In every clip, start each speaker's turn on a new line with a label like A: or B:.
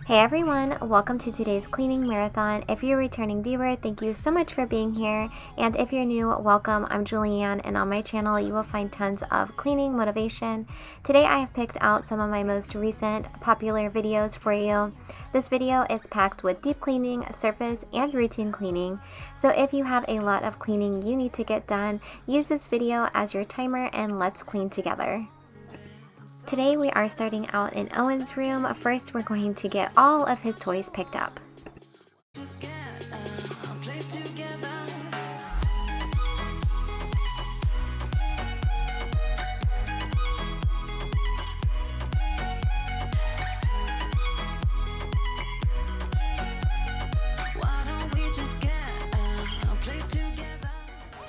A: Hey everyone, welcome to today's cleaning marathon. If you're a returning viewer, thank you so much for being here. And if you're new, welcome. I'm Julianne, and on my channel you will find tons of cleaning motivation. Today I have picked out some of my most recent popular videos for you. This video is packed with deep cleaning, surface, and routine cleaning. So if you have a lot of cleaning you need to get done, use this video as your timer and let's clean together. Today we are starting out in Owen's room. First we're going to get all of his toys picked up.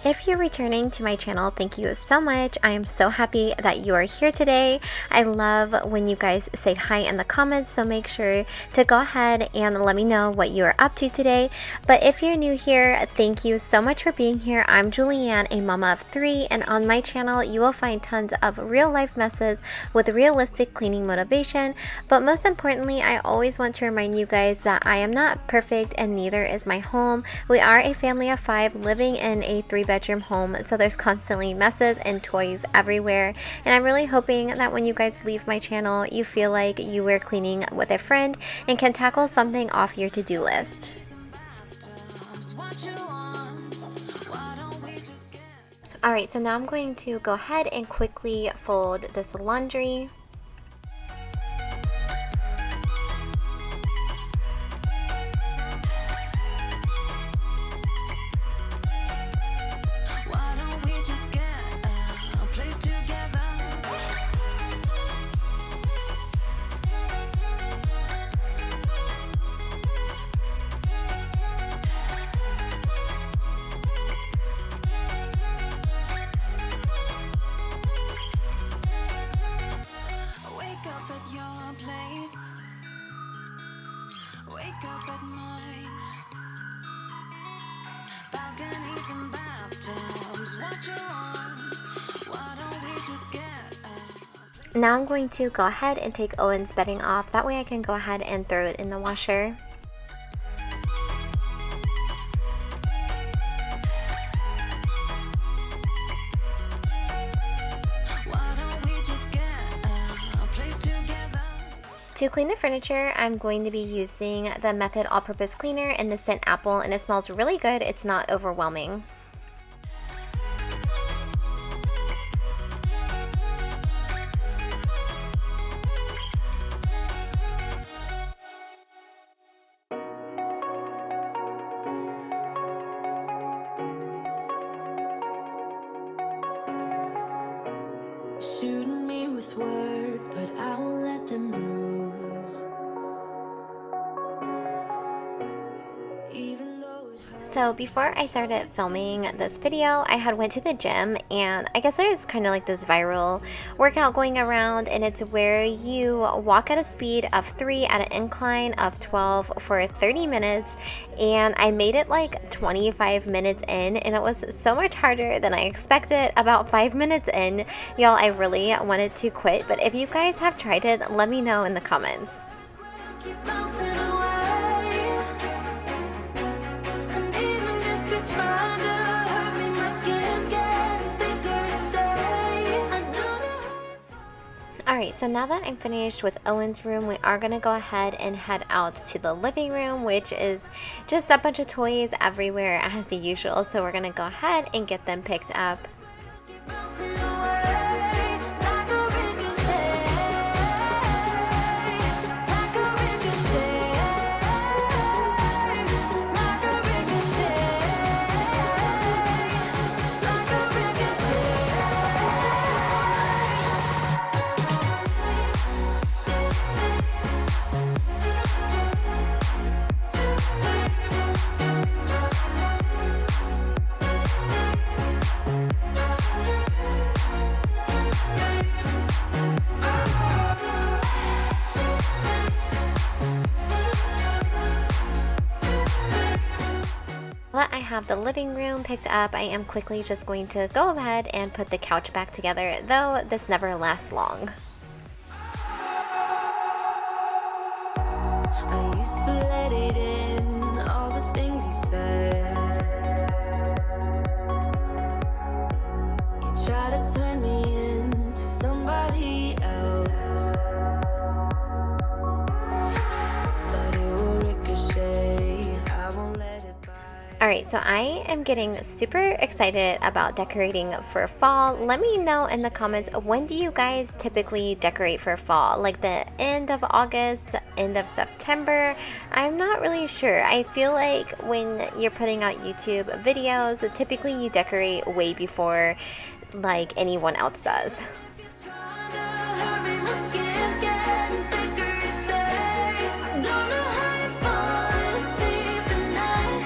A: If you're returning to my channel, thank you so much. I am so happy that you are here today. I love when you guys say hi in the comments, so make sure to go ahead and let me know what you are up to today. But if you're new here, thank you so much for being here. I'm Julianne, a mama of 3, and on my channel you will find tons of real life messes with realistic cleaning motivation. But most importantly, I always want to remind you guys that I am not perfect and neither is my home. We are a family of 5 living in a 3-bedroom home, so there's constantly messes and toys everywhere, and I'm really hoping that when you guys leave my channel you feel like you were cleaning with a friend and can tackle something off your to-do list. Alright, so now I'm going to go ahead and quickly fold this laundry. Wake up at mine. Balconies and bathtubs, what you want? Why don't we just get up? Now I'm going to go ahead and take Owen's bedding off. That way I can go ahead and throw it in the washer. To clean the furniture, I'm going to be using the Method All-Purpose Cleaner in the scent Apple, and it smells really good. It's not overwhelming. Shooting me with words, but I won't let them bruise. So before I started filming this video, I had went to the gym, and I guess there's kind of like this viral workout going around, and it's where you walk at a speed of 3 at an incline of 12 for 30 minutes, and I made it like 25 minutes in, and it was so much harder than I expected. About 5 minutes in, y'all, I really wanted to quit, but if you guys have tried it, let me know in the comments. Alright, so now that I'm finished with Owen's room, we are going to go ahead and head out to the living room, which is just a bunch of toys everywhere as usual. So we're going to go ahead and get them picked up. Now that I have the living room picked up, I am quickly just going to go ahead and put the couch back together, though this never lasts long.
B: used to let it in, all the things you said. You try to turn me into somebody else, but it will ricochet. I won't let it bite.
A: Alright, so I am getting super excited about decorating for fall. Let me know in the comments, when do you guys typically decorate for fall? Like the end of August, end of September? I'm not really sure. I feel like when you're putting out YouTube videos, typically you decorate way before like anyone else does.
B: Trying to hurry, my skin's getting thicker each day. Don't know how you fall asleep at night,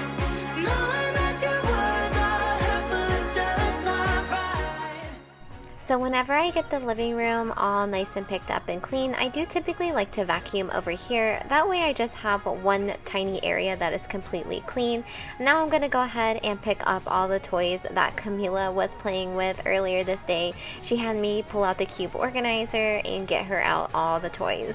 B: knowing that your words are hurtful, it's just not right.
A: So whenever I get the living room all nice and picked up and clean, I do typically like to vacuum over here. That way I just have one tiny area that is completely clean. Now I'm gonna go ahead and pick up all the toys that Camila was playing with earlier this day. She had me pull out the cube organizer and get her out all the toys.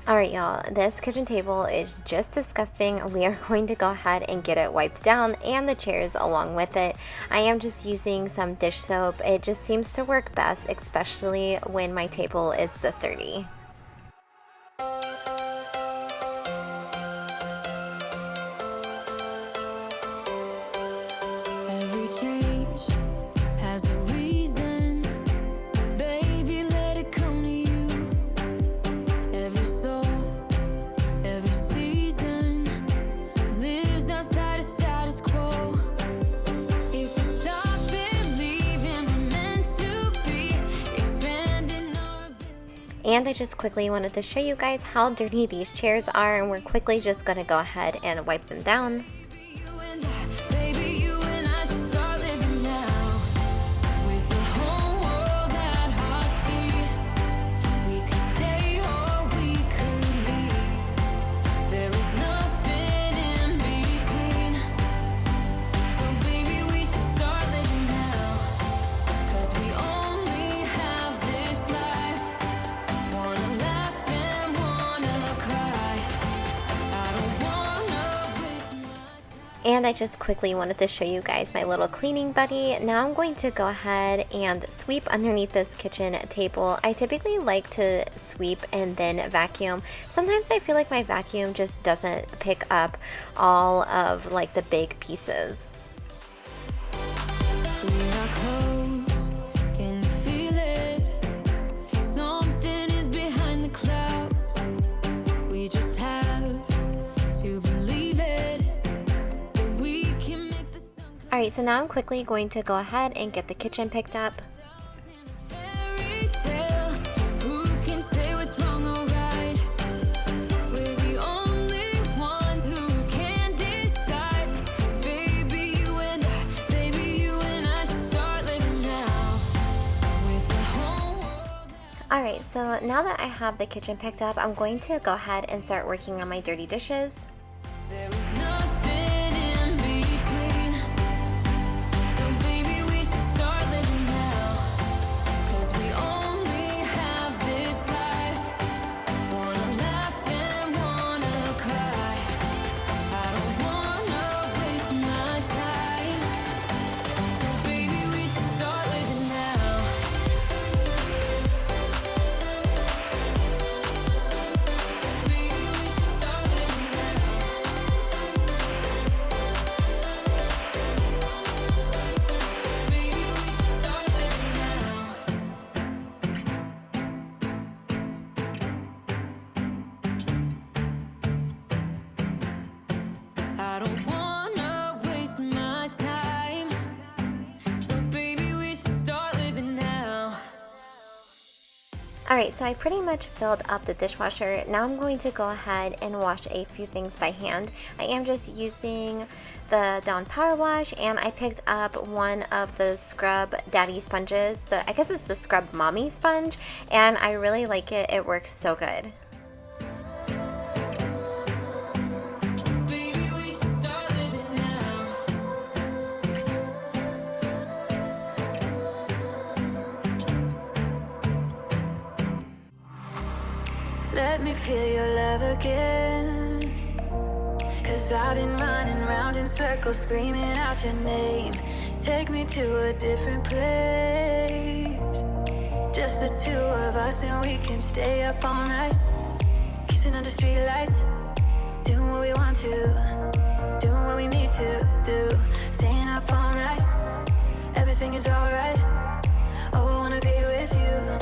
A: Alright y'all, this kitchen table is just disgusting. We are going to go ahead and get it wiped down and the chairs along with it. I am just using some dish soap. It just seems to work best, especially when my table is this dirty.
B: Every change has a reason, baby, let it come to you. Every soul, every season lives outside of status quo. If we stop believing we're meant to be, expanding our ability.
A: And I just quickly wanted to show you guys how dirty these chairs are, and we're quickly just going to go ahead and wipe them down.
B: Baby, you and I should start living now, with the whole world at our feet. We could stay or we could leave. There is nothing in between. So baby, we should start living now, 'cause we only have this life. Wanna laugh and wanna cry. I don't wanna waste my time.
A: And I just quickly wanted to show you guys my little cleaning buddy. Now I'm going to go ahead and sweep underneath this kitchen table. I typically like to sweep and then vacuum. Sometimes I feel like my vacuum just doesn't pick up all of like the big pieces.
B: We are close, can you feel it? Something is behind the clouds. We just have to believe it, that we can make the sun come.
A: Alright, so now I'm quickly going to go ahead and get the kitchen picked up.
B: Fairy tale, who can say what's wrong or right? We're the only ones who can decide. Baby, you and I should start living now, with the whole world.
A: Alright, so now that I have the kitchen picked up, I'm going to go ahead and start working on my dirty dishes.
B: There is nothing in between. So baby, we should start living now, 'cause we only have this life. Wanna laugh and wanna cry. I don't wanna waste my time. So baby, we should start living now. Baby, we should start living now.
A: Alright, so I pretty much filled up the dishwasher. Now I'm going to go ahead and wash a few things by hand. I am just using the Dawn Power Wash, and I picked up one of the Scrub Daddy sponges. I guess it's the Scrub Mommy sponge, and I really like it. It works so good.
B: Baby, we should start living now. Let me feel your love again. 'Cause I've been running round in circles, screaming out your name. Take me to a different place. Just the two of us, and we can stay up all night, kissing under streetlights, doing what we want to, doing what we need to do, staying up all night. Everything is alright. Oh, I wanna be with you.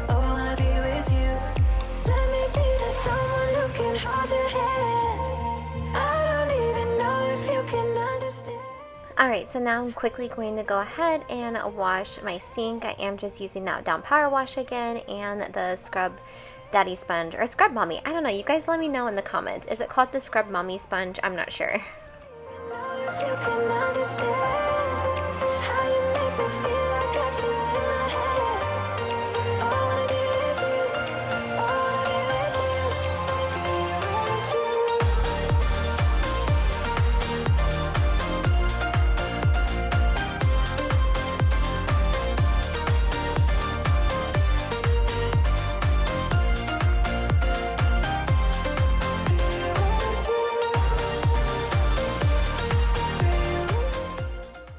B: Oh, I wanna be with you. Let me be that someone who can hold your hand. I don't even know if you can understand.
A: Alright, so now I'm quickly going to go ahead and wash my sink. I am just using that Dawn Power Wash again and the Scrub Daddy sponge, or Scrub Mommy. I don't know, you guys let me know in the comments. Is it called the Scrub Mommy sponge? I'm not sure.
B: Know if you can understand how you make me feel. I got you in my head. Oh, I wanna be with you. Oh, I wanna be with you.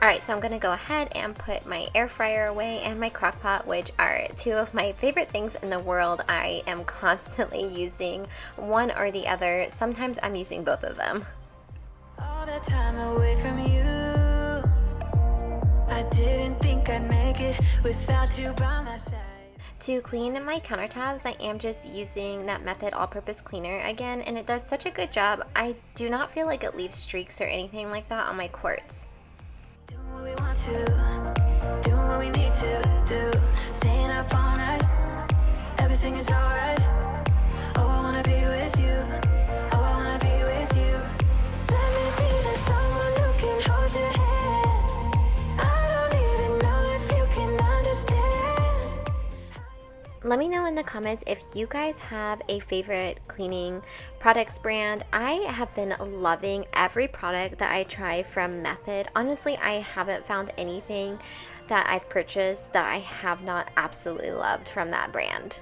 A: Alright, so I'm going to go ahead and put my air fryer away and my crock pot, which are two of my favorite things in the world. I am constantly using one or the other. Sometimes I'm using both of them.
B: All that time away from you, I didn't think I'd make it without you by my side.
A: To clean my countertops, I am just using that Method all-purpose cleaner again, and it does such a good job. I do not feel like it leaves streaks or anything like that on my quartz.
B: Doing what we want to, doing what we need to do, staying up all night, everything is alright. Oh, I wanna be with you. Oh, I wanna be with you. Let me be that someone who can hold your hand. I don't even know if you can understand.
A: Let me know in the comments if you guys have a favorite cleaning products brand. I have been loving every product that I try from Method. Honestly, I haven't found anything that I've purchased that I have not absolutely loved from that brand.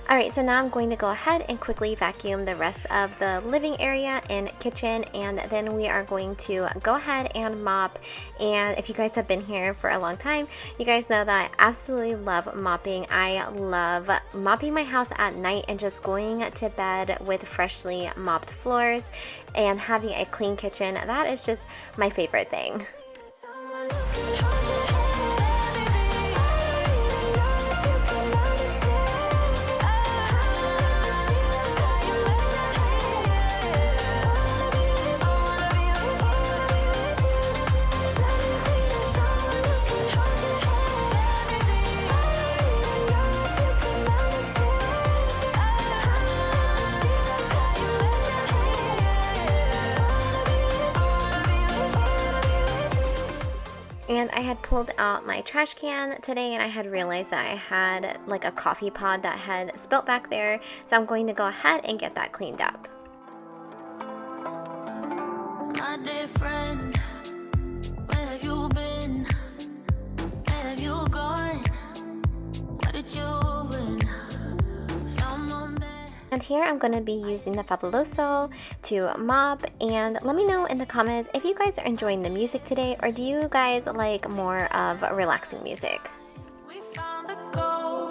A: Alright, so now I'm going to go ahead and quickly vacuum the rest of the living area and kitchen, and then we are going to go ahead and mop. And if you guys have been here for a long time, you guys know that I absolutely love mopping. I love mopping my house at night and just going to bed with freshly mopped floors and having a clean kitchen. That is just my favorite thing.
B: Someone who can hold your hand. I don't even know if you can understand. How you make me feel. Got you in my head. I wanna be with you. I wanna be with you. Let me be that someone who can hold your hand. I don't even know if you can understand. How you make me feel. Got you in my head. I wanna be with you.
A: And I had pulled out my trash can today, and I had realized that I had like a coffee pod that had spilt back there, so I'm going to go ahead and get that cleaned up.
B: My dear friend, where have you been? Where have you gone? What did you win? Someone there.
A: And here I'm going to be using the Fabuloso to mop, and let me know in the comments if you guys are enjoying the music today, or do you guys like more of relaxing music?
B: We found the gold.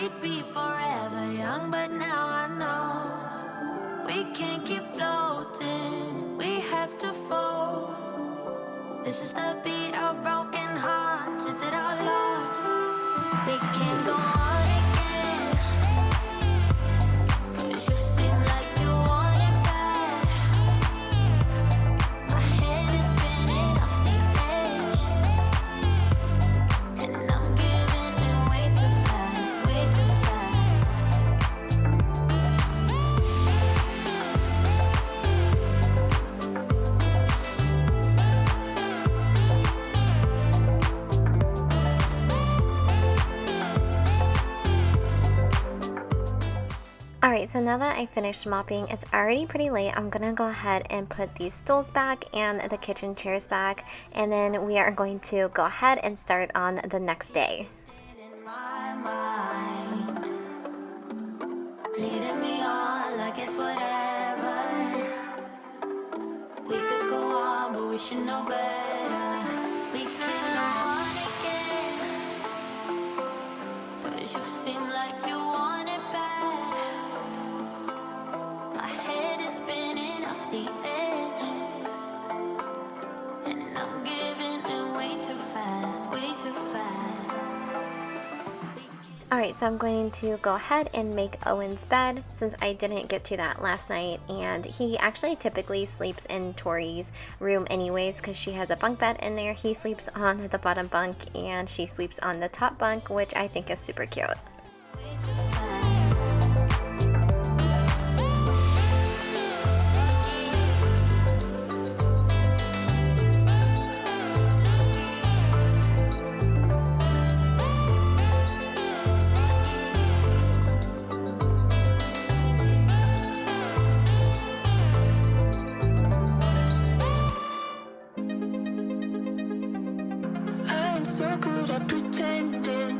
B: we'd be forever young, but now I know we can't keep floating, we have to fall. This is the beat of broken hearts, is it all lost? We can't go on again, 'cause you seem like you want it bad. My head is spinning off the edge, and I'm giving in way too fast, way too fast.
A: Alright, so now that I finished mopping, it's already pretty late. I'm gonna go ahead and put these stools back and the kitchen chairs back, and then we are going to go ahead and start on the next day.
B: In my mind, leading me on like it's whatever. We could go on, but we should know better. We can't go on again, 'cause you seem like you want it bad. My head is spinning off the edge, and I'm giving in way too fast, way too fast. We can't.
A: Alright, so I'm going to go ahead and make Owen's bed since I didn't get to that last night, and he actually typically sleeps in Tori's room anyways because she has a bunk bed in there. He sleeps on the bottom bunk and she sleeps on the top bunk, which I think is super cute.
B: Way too fast.
C: I am so good at pretending.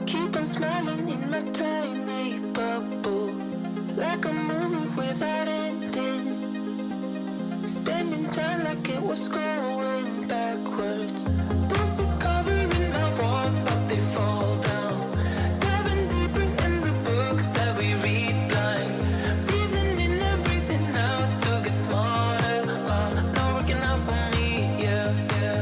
C: Keep on smiling in my tiny bubble, like a movie without ending. Spending time like it was going backwards. Bruises covering our walls, but they fall down. Diving deeper in the books that we read blind. Breathing in and breathing out to get smarter. Not working out for me, yeah, yeah.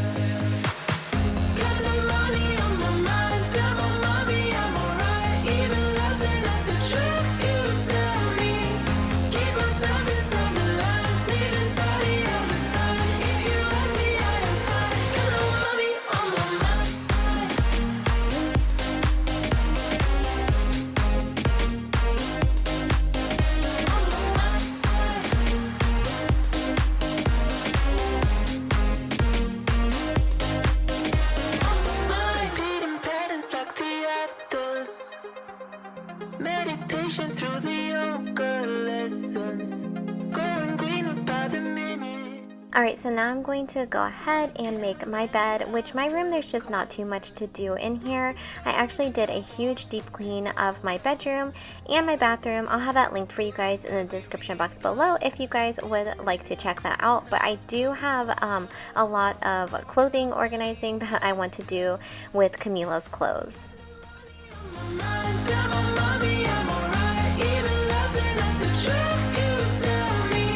C: Got no money on my mind, tell my mommy I'm alright. Even laughing at the jokes you tell me. Keep myself inside the lines, needing tidy all the time. If you ask me, I am fine. Got no money on my mind. Repeating patterns like the others. Meditation through the yoga lessons. Going greener by the minute.
A: Alright, so now I'm going to go ahead and make my bed, which my room there's just not too much to do in here. I actually did a huge deep clean of my bedroom and my bathroom. I'll have that linked for you guys in the description box below if you guys would like to check that out. But I do have a lot of clothing organizing that I want to do with Camila's clothes.
B: Mind, tell my mommy I'm alright. Even laughing at the jokes you tell me.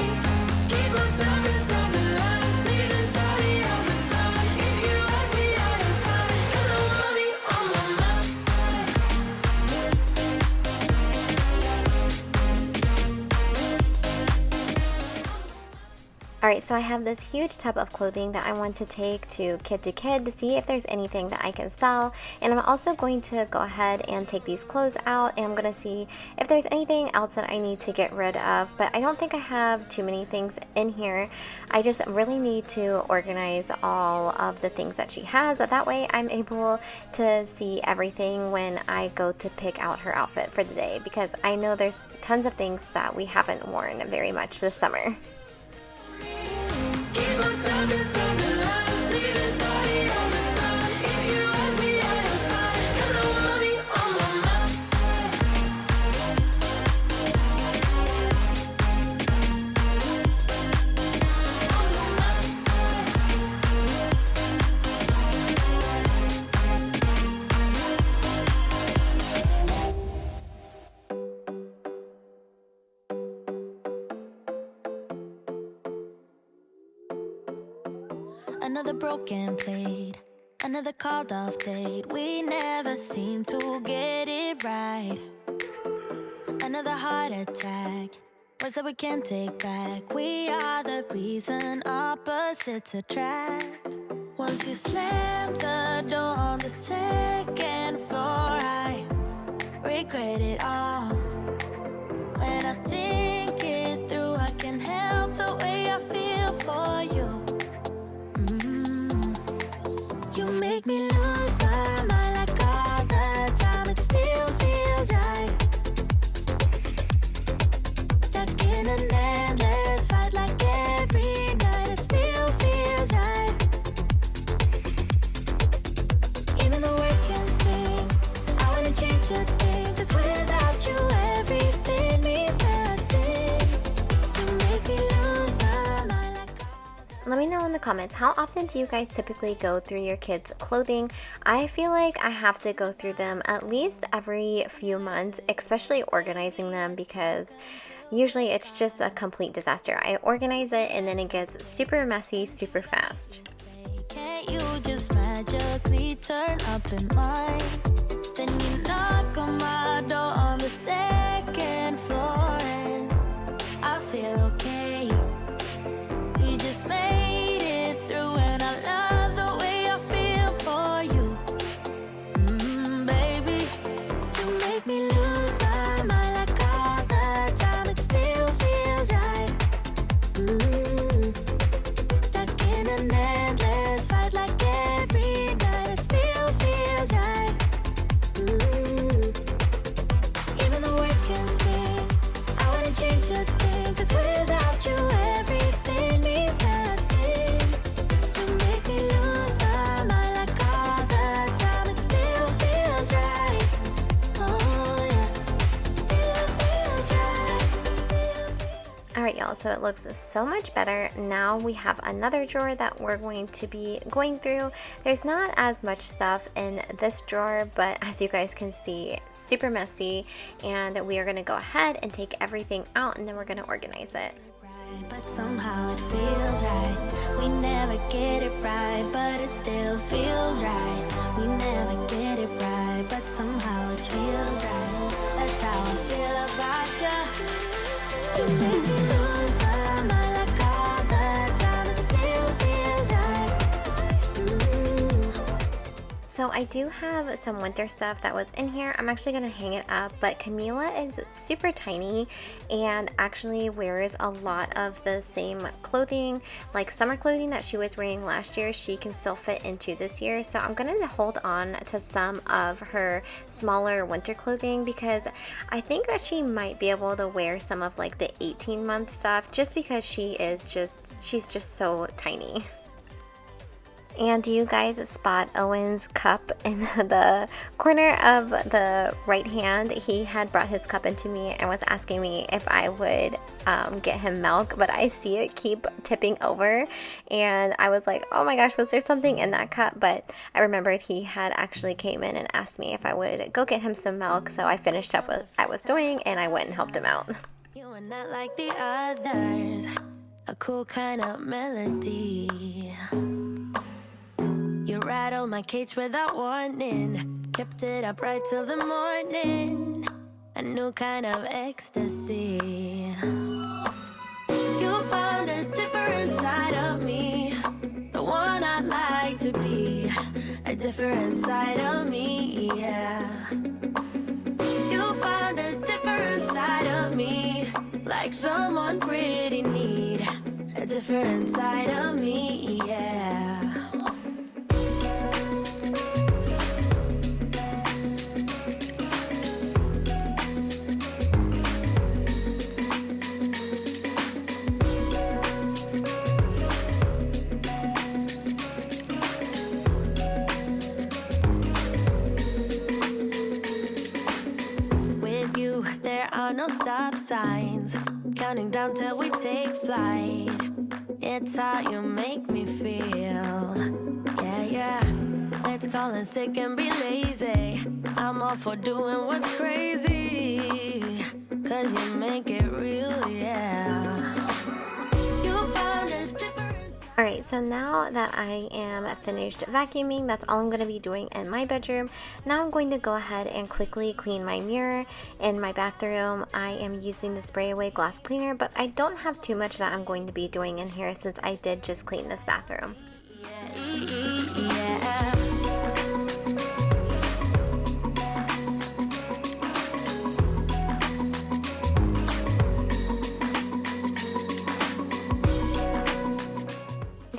B: Keep myself inside the lines, needing tidy all the time. If you ask me, I am fine. Got no money on my mind.
A: Alright, so I have this huge tub of clothing that I want to take to Kid to see if there's anything that I can sell. And I'm also going to go ahead and take these clothes out, and I'm going to see if there's anything else that I need to get rid of. But I don't think I have too many things in here. I just really need to organize all of the things that she has. That way I'm able to see everything when I go to pick out her outfit for the day, because I know there's tons of things that we haven't worn very much this summer.
B: Keep myself inside the lines, needing tidy all the time. If you ask me, I am fine. Got no money on my mind. Another broken plate, another called off date. We never seem to get it right. Another heart attack, words that we can't take back. We are the reason opposites attract. Once you slam the door on the second floor, I regret it all. When I think it through, I can't help the way I feel for you. You make me lose my mind like all the time. It still feels right. Stuck in an endless fight like every night. It still feels right. Even the worst can sting. I wanna change a thing, 'cause without you everything means nothing. You make me lose my mind like all.
A: Let me know in the comments, how often do you guys typically go through your kids' clothing? I feel like I have to go through them at least every few months, especially organizing them, because usually it's just a complete disaster. I organize it and then it gets super messy super fast.
B: Can't you just magically turn up in mine? Then you knock on my door on the second floor and I feel okay. We just made it through and I love the way I feel for you. Baby, you make me lose my mind like all the time. It still feels right. Stuck in an endless fight like every night. It still feels right. Even the worst can sting. I wanna change a thing, 'cause without you everything means nothing. You make me lose my mind like all the time. It still feels right. Oh yeah, still feels right. Still feels.
A: Alright y'all, so it looks so much better. Now we have another drawer that we're going to be going through. There's not as much stuff in this drawer, but as you guys can see, it's super messy, and we are going to go ahead and take everything out and then we're going to organize it.
B: Right, but somehow it feels right. We never get it right, but it still feels right. We never get it right, but somehow it feels right. That's how I feel about you. You make me lose my mind like all the time. It still feels right.
A: So I do have some winter stuff that was in here. I'm actually going to hang it up, but Camila is super tiny and actually wears a lot of the same clothing, like summer clothing that she was wearing last year. She can still fit into this year, so I'm going to hold on to some of her smaller winter clothing because I think that she might be able to wear some of like the 18-month stuff just because she's just so tiny. And do you guys spot Owen's cup in the corner of the right hand? He had brought his cup into me and was asking me if I would get him milk, but I see it keep tipping over and I was like, oh my gosh, was there something in that cup? But I remembered he had actually came in and asked me if I would go get him some milk, so I finished up what I was doing and I went and helped him out.
B: You are not like the others, a cool kind of melody. You rattled my cage without warning, kept it up right till the morning. A new kind of ecstasy. You found a different side of me, the one I'd like to be. A different side of me, yeah. You found a different side of me, like someone pretty neat. A different side of me, yeah. No stop signs, counting down till we take flight. It's how you make me feel. Yeah, yeah. Let's call in sick and be lazy. I'm all for doing what's crazy, 'cause you make it real, yeah. You found a different.
A: Alright, so now that I am finished vacuuming, that's all I'm going to be doing in my bedroom. Now I'm going to go ahead and quickly clean my mirror in my bathroom. I am using the spray away glass cleaner, but I don't have too much that I'm going to be doing in here since I did just clean this bathroom.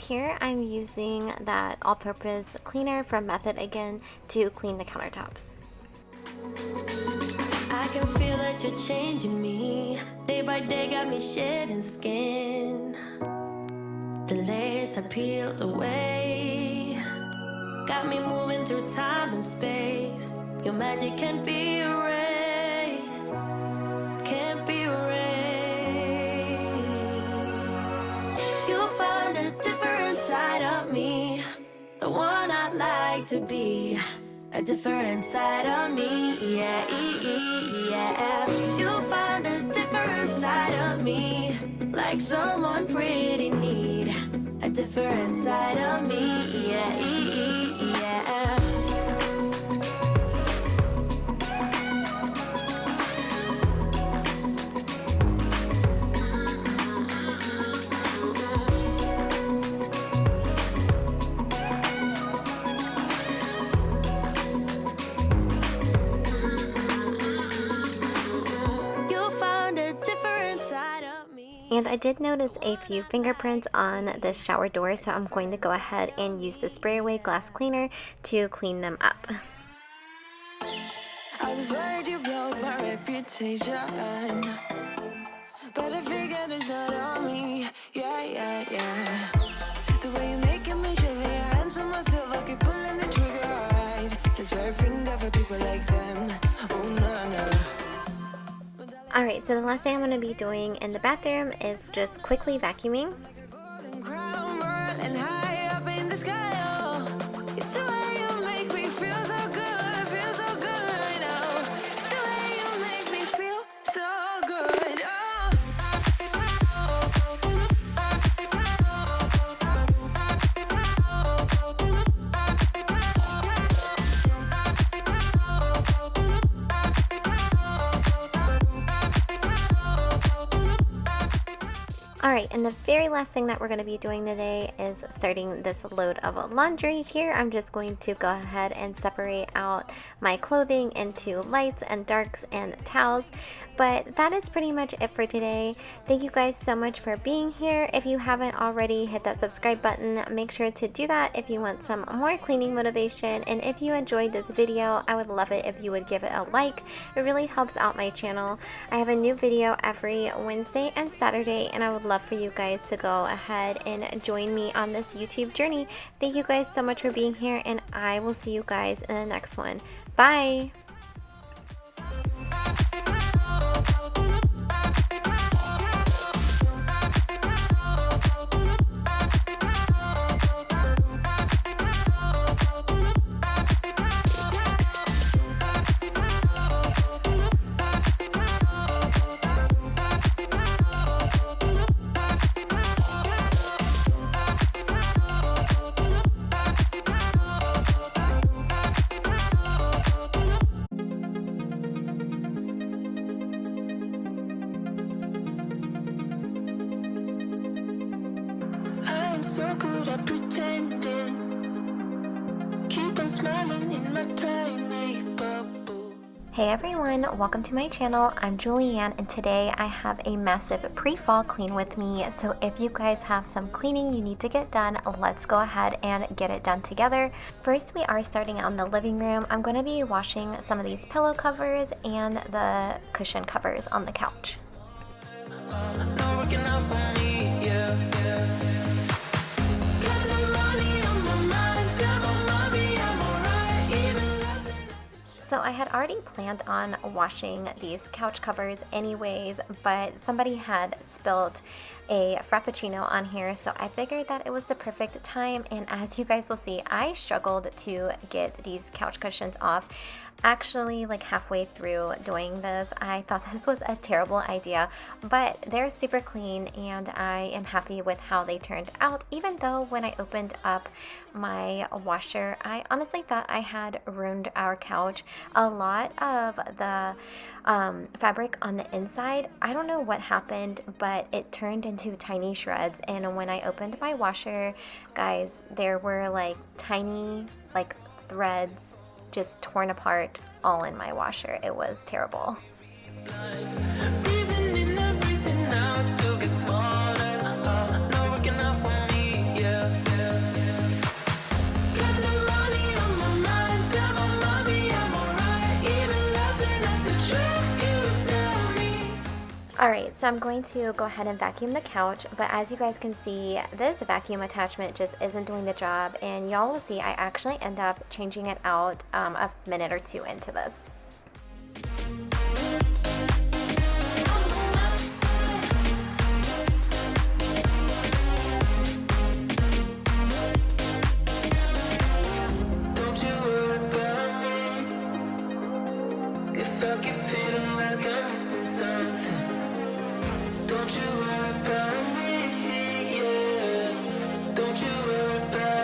A: Here I'm using that all-purpose cleaner from Method again to clean the countertops.
B: I can feel that you're changing me. Day by day got me shedding skin. The layers are peeled away. Got me moving through time and space. Your magic can't be erased. Can't be erased. You'll find a different side of me. The one I'd like to be. A different side of me, yeah, yeah. You'll find a different side of me, like someone pretty neat. A different side of me, yeah, yeah.
A: And I did notice a few fingerprints on this shower door, so I'm going to go ahead and use the spray away glass cleaner to clean them up.
C: I was worried you blow my reputation, but I figured it's not on me. Yeah, yeah, yeah. The way you're making me shiver, your hands on myself, I keep pulling the trigger. Right, this very finger for people like them. Oh no, no.
A: Alright, so the last thing I'm going to be doing in the bathroom is just quickly vacuuming.
C: Golden crown whirling high up in the sky. Oh, it's the way you make me feel so good right now. It's the way you make me feel so good.
A: Alright, and the very last thing that we're going to be doing today is starting this load of laundry. Here I'm just going to go ahead and separate out my clothing into lights and darks and towels. But that is pretty much it for today. Thank you guys so much for being here. If you haven't already, hit that subscribe button. Make sure to do that if you want some more cleaning motivation. And if you enjoyed this video, I would love it if you would give it a like. It really helps out my channel. I have a new video every Wednesday and Saturday, and I would love for you guys to go ahead and join me on this YouTube journey. Thank you guys so much for being here, and I will see you guys in the next one. Bye!
C: I'm so good at pretending. Keep on smiling in my tiny bubble.
A: Hey everyone, welcome to my channel. I'm Julianne, and today I have a massive pre-fall clean with me. So if you guys have some cleaning you need to get done, let's go ahead and get it done together. First, we are starting on the living room. I'm going to be washing some of these pillow covers and the cushion covers on the couch.
C: Not working out for me, yeah, yeah. Got no money on my mind, tell my mommy I'm alright, even laughing.
A: So I had already planned on washing these couch covers anyways, but somebody had spilled a frappuccino on here, so I figured that it was the perfect time. And as you guys will see, I struggled to get these couch cushions off. Actually, like halfway through doing this, I thought this was a terrible idea, but they're super clean and I am happy with how they turned out, even though when I opened up my washer, I honestly thought I had ruined our couch. A lot of the fabric on the inside, I don't know what happened, but it turned into tiny shreds, and when I opened my washer, guys, there were like tiny like threads just torn apart all in my washer. It was terrible.
C: Breathing in and breathing out to get smarter. Not working out for me, yeah. Got no money on my mind, tell my mommy I'm alright. Even laughing at the tricks you tell me.
A: Alright, so I'm going to go ahead and vacuum the couch, but as you guys can see, this vacuum attachment just isn't doing the job, and y'all will see I actually end up changing it out a minute or two into this.
C: Don't you worry about me. If I keep feeling like I'm missing something, don't you worry about me, yeah. Don't you worry about.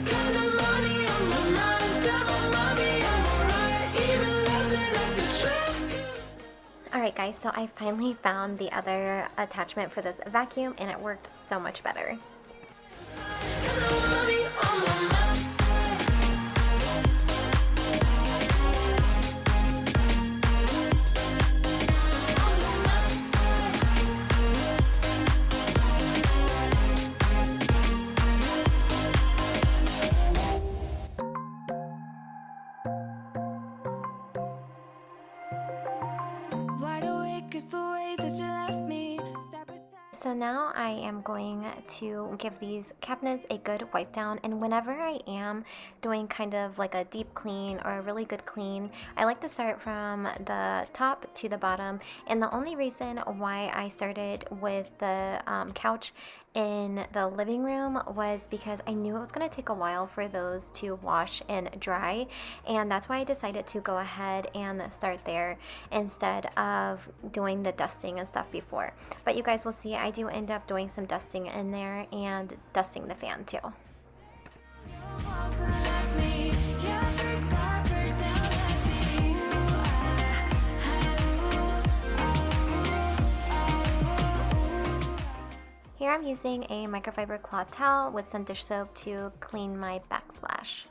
C: Got no money on my mind, tell my mommy I'm alright. Even laughing at the tricks you.
A: Alright guys, so I finally found the other attachment for this vacuum and it worked so much better.
C: Got no money on my mind.
B: Wide awake is the way that you left me. Side by side.
A: So now I am going to give these cabinets a good wipe down, and whenever I am doing kind of like a deep clean or a really good clean, I like to start from the top to the bottom. And the only reason why I started with the couch in the living room was because I knew it was going to take a while for those to wash and dry, and that's why I decided to go ahead and start there instead of doing the dusting and stuff before. But you guys will see I do end up doing some dusting in there and dusting the fan too.
B: Your walls and let me. Yeah, brick by brick, they'll let me.
A: Here I'm using a microfiber cloth towel with some dish soap to clean my backsplash.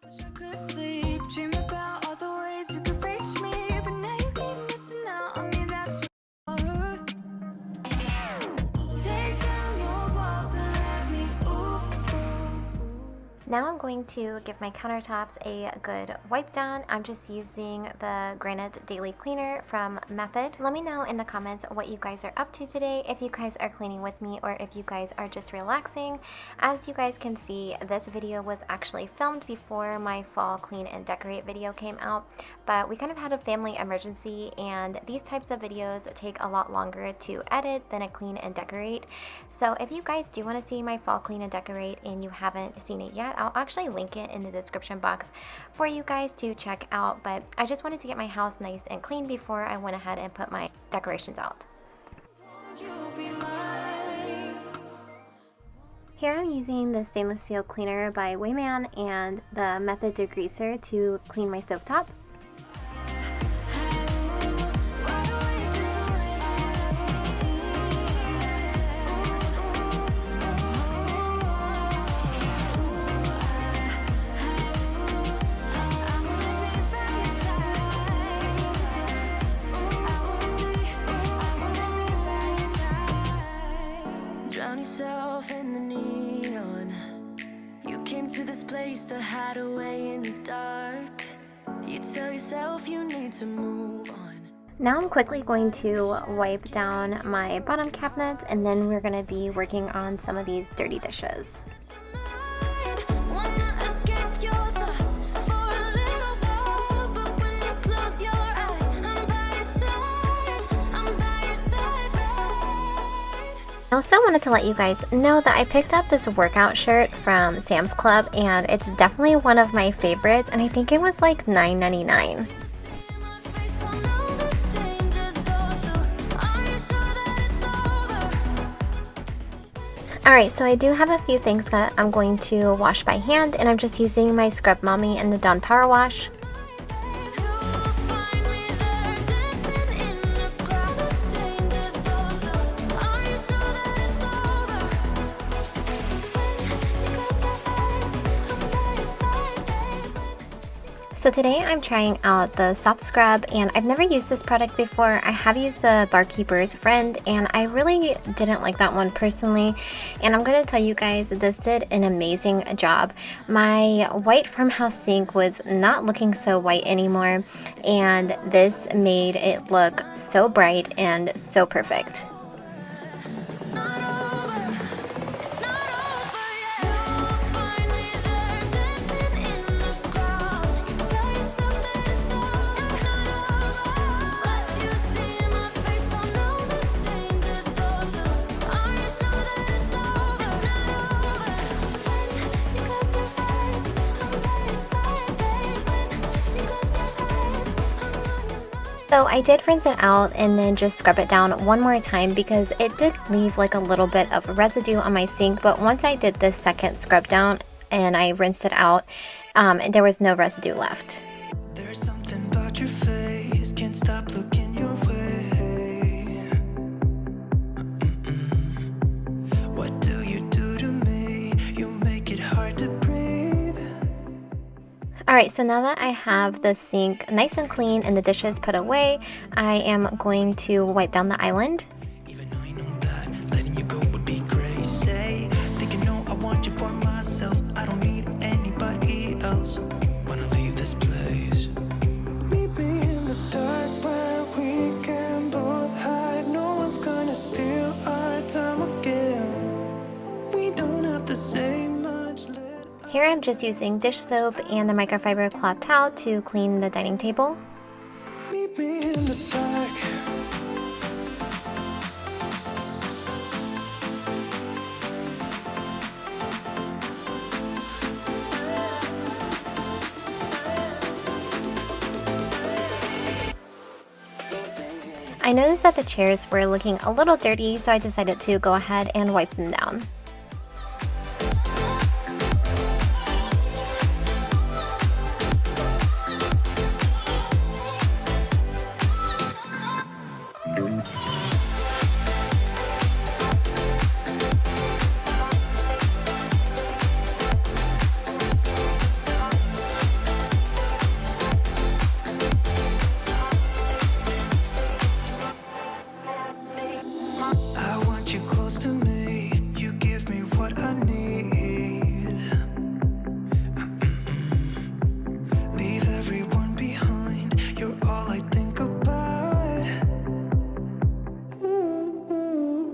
B: Wish I could sleep, dream about all the ways you could reach me, but now you keep missing out on me. That's for sure. Take down your walls and let me.
A: Now I'm going to give my countertops a good wipe down. I'm just using the Granite Daily Cleaner from Method. Let me know in the comments what you guys are up to today, if you guys are cleaning with me or if you guys are just relaxing. As you guys can see, this video was actually filmed before my fall clean and decorate video came out, but we kind of had a family emergency, and these types of videos take a lot longer to edit than a clean and decorate. So if you guys do want to see my fall clean and decorate and you haven't seen it yet, I'll actually link it in the description box for you guys to check out. But I just wanted to get my house nice and clean before I went ahead and put my decorations out.
B: You'll be mine.
A: Here I'm using the stainless steel cleaner by Wayman and the Method degreaser to clean my stovetop.
B: Wide awake is the way that
C: Drown yourself in the neon. You came to this place to hide away in the dark. You tell yourself you need to move on.
A: Now I'm quickly going to wipe down my bottom cabinets, and then we're going to be working on some of these dirty dishes.
C: Wanna escape your thoughts for a little while, but when you close your eyes, I'm by your side right?
A: Now also wanted to let you guys know that I picked up this workout shirt from Sam's Club, and it's definitely one of my favorites, and I think it was like $9.99. Alright, so I do have a few things that I'm going to wash by hand, and I'm just using my Scrub Mommy and the Dawn Power Wash. So today I'm trying out the soft scrub, and I've never used this product before. I have used the Barkeeper's Friend, and I really didn't like that one personally, and I'm going to tell you guys that this did an amazing job. My white farmhouse sink was not looking so white anymore, and this made it look so bright and so perfect.
B: It's not over. It's not over yet. You'll find me there dancing in the crowd. You tell yourself that it's over. It's not over. But you see my face on all the strangers' doors. Are you sure that it's over? It's not over. When you close your eyes, I'm by your side, babe. When you close your eyes, I'm on your mind.
A: So I did rinse it out and then just scrub it down one more time because it did leave like a little bit of residue on my sink, but once I did this second scrub down and I rinsed it out, there was no residue left.
C: There's something about your face, can't stop looking your way. What do you do to me? You make it hard to breathe.
A: Alright, so now that I have the sink nice and clean and the dishes put away, I am going to wipe down the island.
C: Even though I know that letting you go would be crazy. Thinking, no, I want you for myself. I don't need anybody else. Wanna leave this place. Meet me in the dark where we can both hide. No one's gonna steal our time again. We don't have to say much.
A: Here I'm just using dish soap and the microfiber cloth towel to clean the dining table.
C: Meet me in the dark.
A: I noticed that the chairs were looking a little dirty, so I decided to go ahead and wipe them down.
C: I want you close to me. You give me what I need. Leave everyone behind. You're all I think about.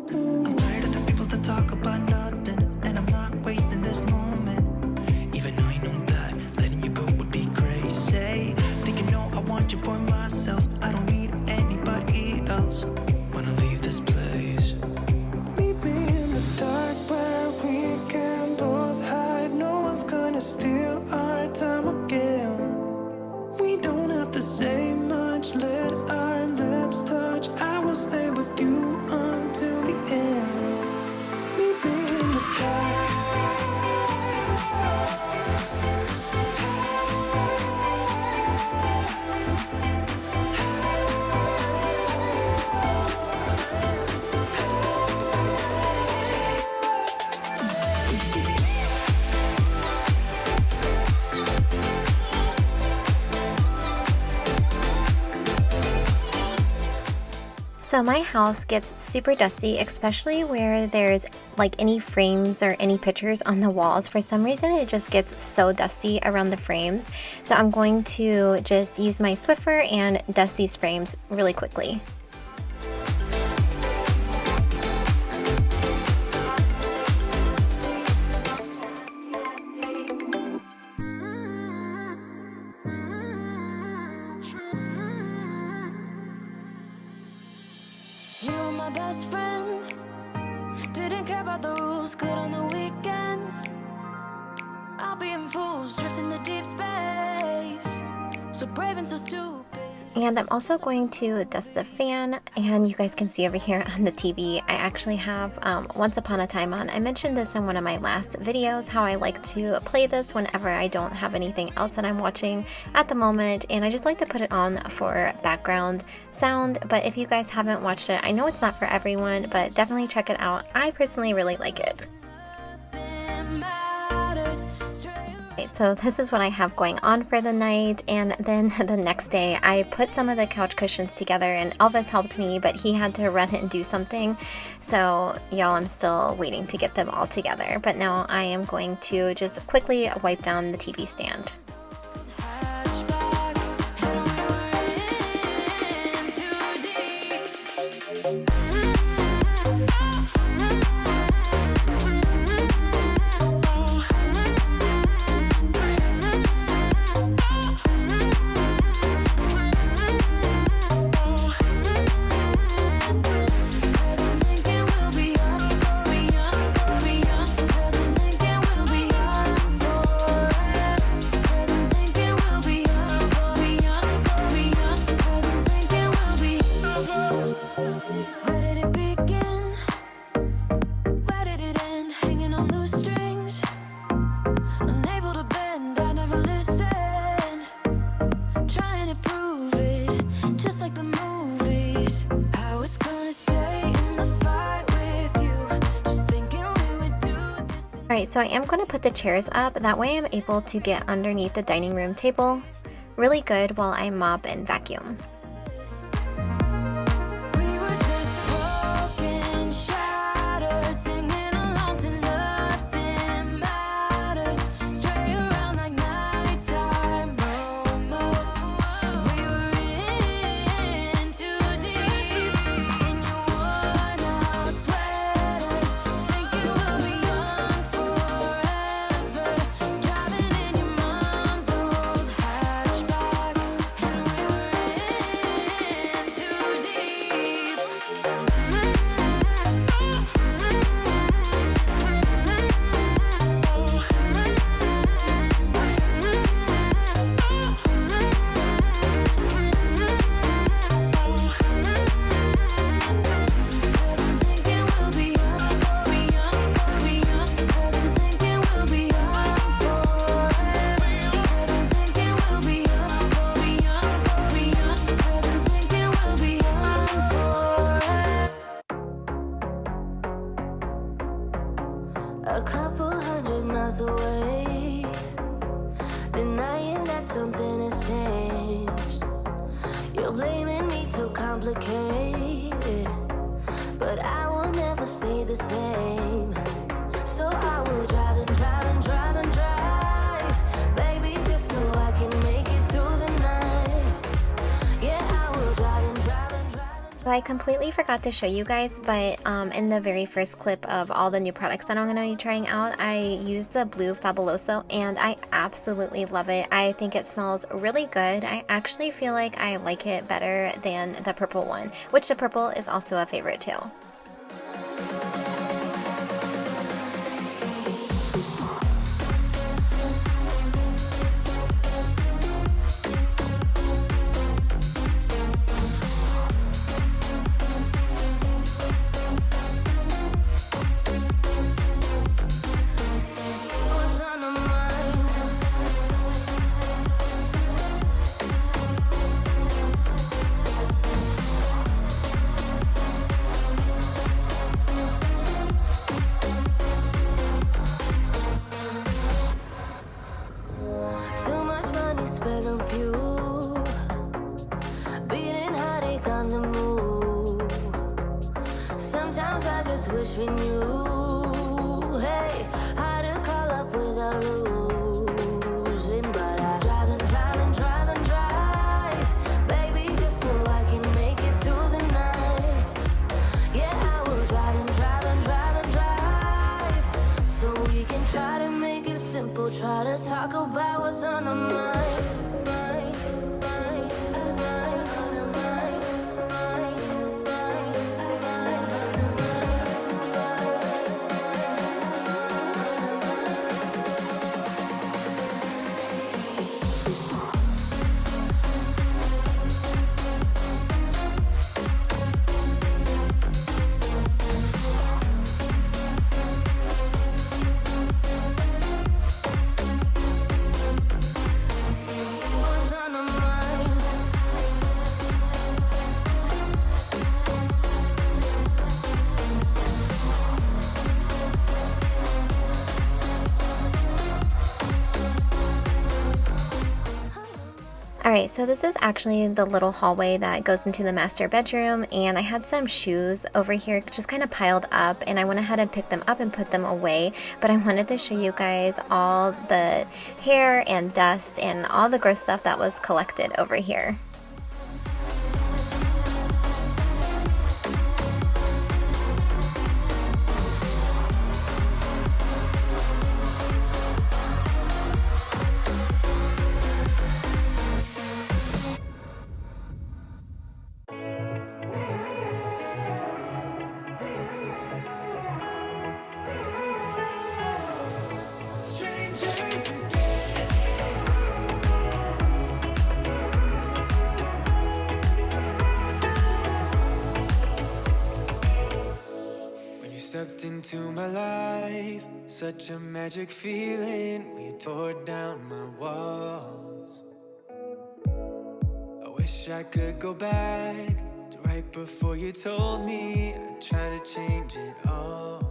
C: I'm tired of the people that talk about nothing, and I'm not wasting this moment. Even though I know that letting you go would be crazy. Thinking, no, I want you for myself. I don't need anybody else. Wanna leave this place. Meet me in the dark where we can both hide. No one's gonna steal our time again. We don't have to say much. Let our lips touch. I will stay with you until the end. Meet me in the dark.
A: So my house gets super dusty, especially where there's like any frames or any pictures on the walls. For some reason it just gets so dusty around the frames. So I'm going to just use my Swiffer and dust these frames really quickly.
B: You're my best friend. didn't care about the rules, good on the weekends. I'll be in fools, drifting to deep space. So brave and so stupid.
A: And I'm also going to dust the fan, and you guys can see over here on the TV, I actually have Once Upon a Time on. I mentioned this in one of my last videos, how I like to play this whenever I don't have anything else that I'm watching at the moment, and I just like to put it on for background sound. But if you guys haven't watched it, I know it's not for everyone, but definitely check it out. I personally really like it. Okay, so this is what I have going on for the night, and then the next day I put some of the couch cushions together, and Elvis helped me, but he had to run and do something, so y'all, I'm still waiting to get them all together. But now I am going to just quickly wipe down the TV stand. Alright, so I am going to put the chairs up, that way I'm able to get underneath the dining room table really good while I mop and vacuum.
B: A couple 100 miles away, denying that something has changed. You're blaming me, too complicated, but I will never stay the same. So I will drive and drive and drive and drive, baby, just so I can make it through the night. Yeah, I will drive and drive and drive.
A: So I completely forgot to show you guys, but in the very first clip of all the new products that I'm going to be trying out, I used the blue Fabuloso, and I absolutely love it. I think it smells really good. I actually feel like I like it better than the purple one, which the purple is also a favorite too.
B: Wish we knew, hey, how to call up without losing. But I drive and drive and drive and drive, baby, just so I can make it through the night. Yeah, I will drive and drive and drive and drive, so we can try to make it simple. Try to talk about what's on our mind.
A: Alright, so this is actually the little hallway that goes into the master bedroom, and I had some shoes over here just kind of piled up, and I went ahead and picked them up and put them away, but I wanted to show you guys all the hair and dust and all the gross stuff that was collected over here.
C: Strangers when you stepped into my life, such a magic feeling when you tore down my walls. I wish I could go back to right before you told me I'd try to change it all.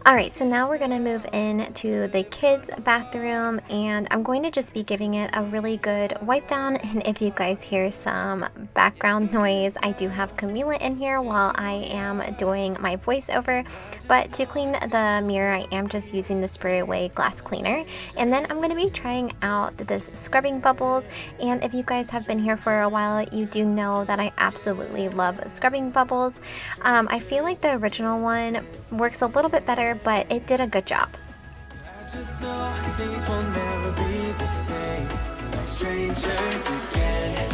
A: Alright, so now we're going to move into the kids' bathroom, and I'm going to just be giving it a really good wipe down. And if you guys hear some background noise, I do have Camila in here while I am doing my voiceover. But to clean the mirror, I am just using the Spray Away glass cleaner. And then I'm going to be trying out this scrubbing bubbles. And if you guys have been here for a while, you do know that I absolutely love scrubbing bubbles. I feel like the original one works a little bit better, but it did a good job.
C: I just know things will never be the same. We're like strangers again.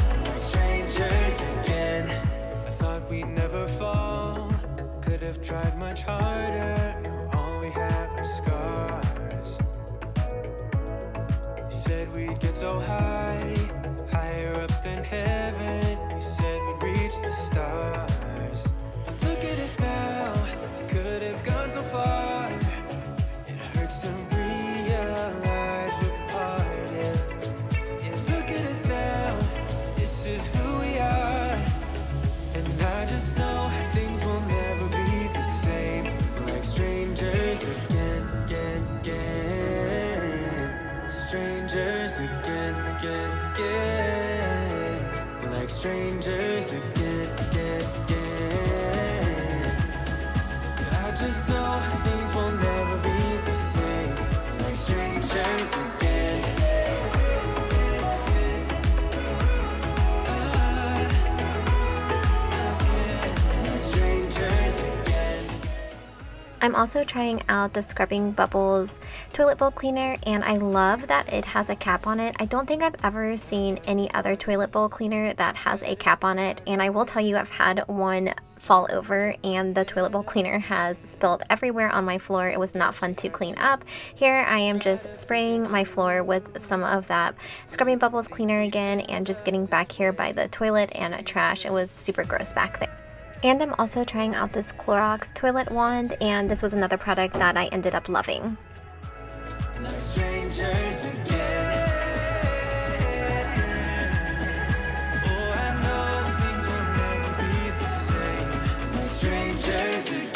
C: We're like strangers again. I thought we'd never fall. Could have tried much harder. Now all we have are scars. You said we'd get so high, higher up than heaven. You said we'd reach the stars. But look at us now, could have gone so far. It hurts to realize we're parted. And look at us now, this is who we are. And I just know things will never be the same. We're like strangers again, again, again. Strangers again, again, again. We're like strangers again, again, again. I just know things will never be the same. We're like strangers again. Like strangers again.
A: I'm also trying out the Scrubbing Bubbles toilet bowl cleaner, and I love that it has a cap on it. I don't think I've ever seen any other toilet bowl cleaner that has a cap on it, and I will tell you I've had one fall over and the toilet bowl cleaner has spilled everywhere on my floor. It was not fun to clean up. Here I am just spraying my floor with some of that Scrubbing Bubbles cleaner again and just getting back here by the toilet and trash. It was super gross back there. And I'm also trying out this Clorox toilet wand, and this was another product that I ended up loving.
C: Like strangers again. Oh, I know things will never be the same. Like strangers again.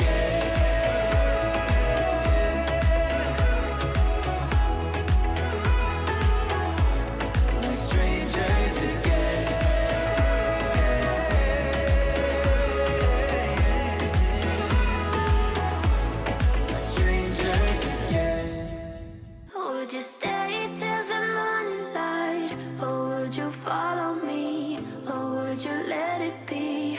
C: Like strangers again. Like strangers again.
B: Would you stay till the morning light? Or would you follow me? Or would you let it be?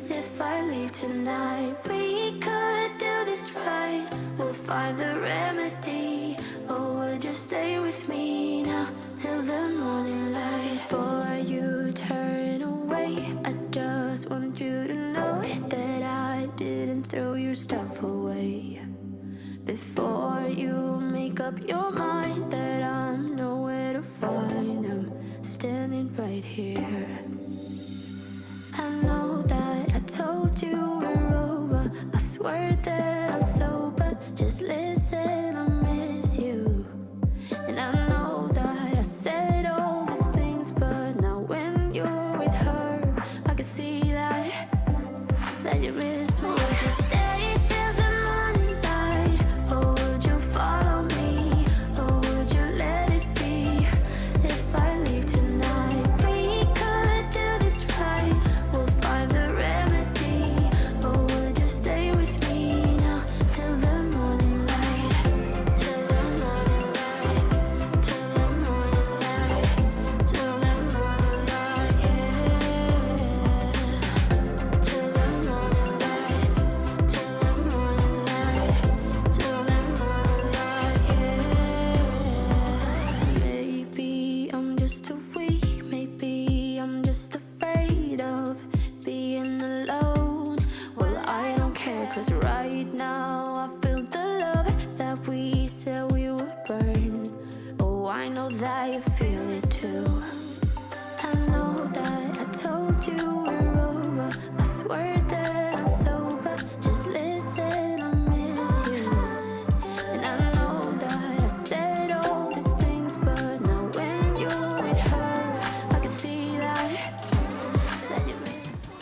B: If I leave tonight, we could do this right. We'll find the remedy. Or would you stay with me now till the morning light? Before you turn away, I just want you to know that I didn't throw your stuff away. Before you make up your mind that I'm nowhere to find, I'm standing right here. I know that I told you we're over. I swear that I'm sober. Just listen, I miss you. And I know that I said all these things, but now when you're with her, I can see that you miss me. Would you stay till the morning light?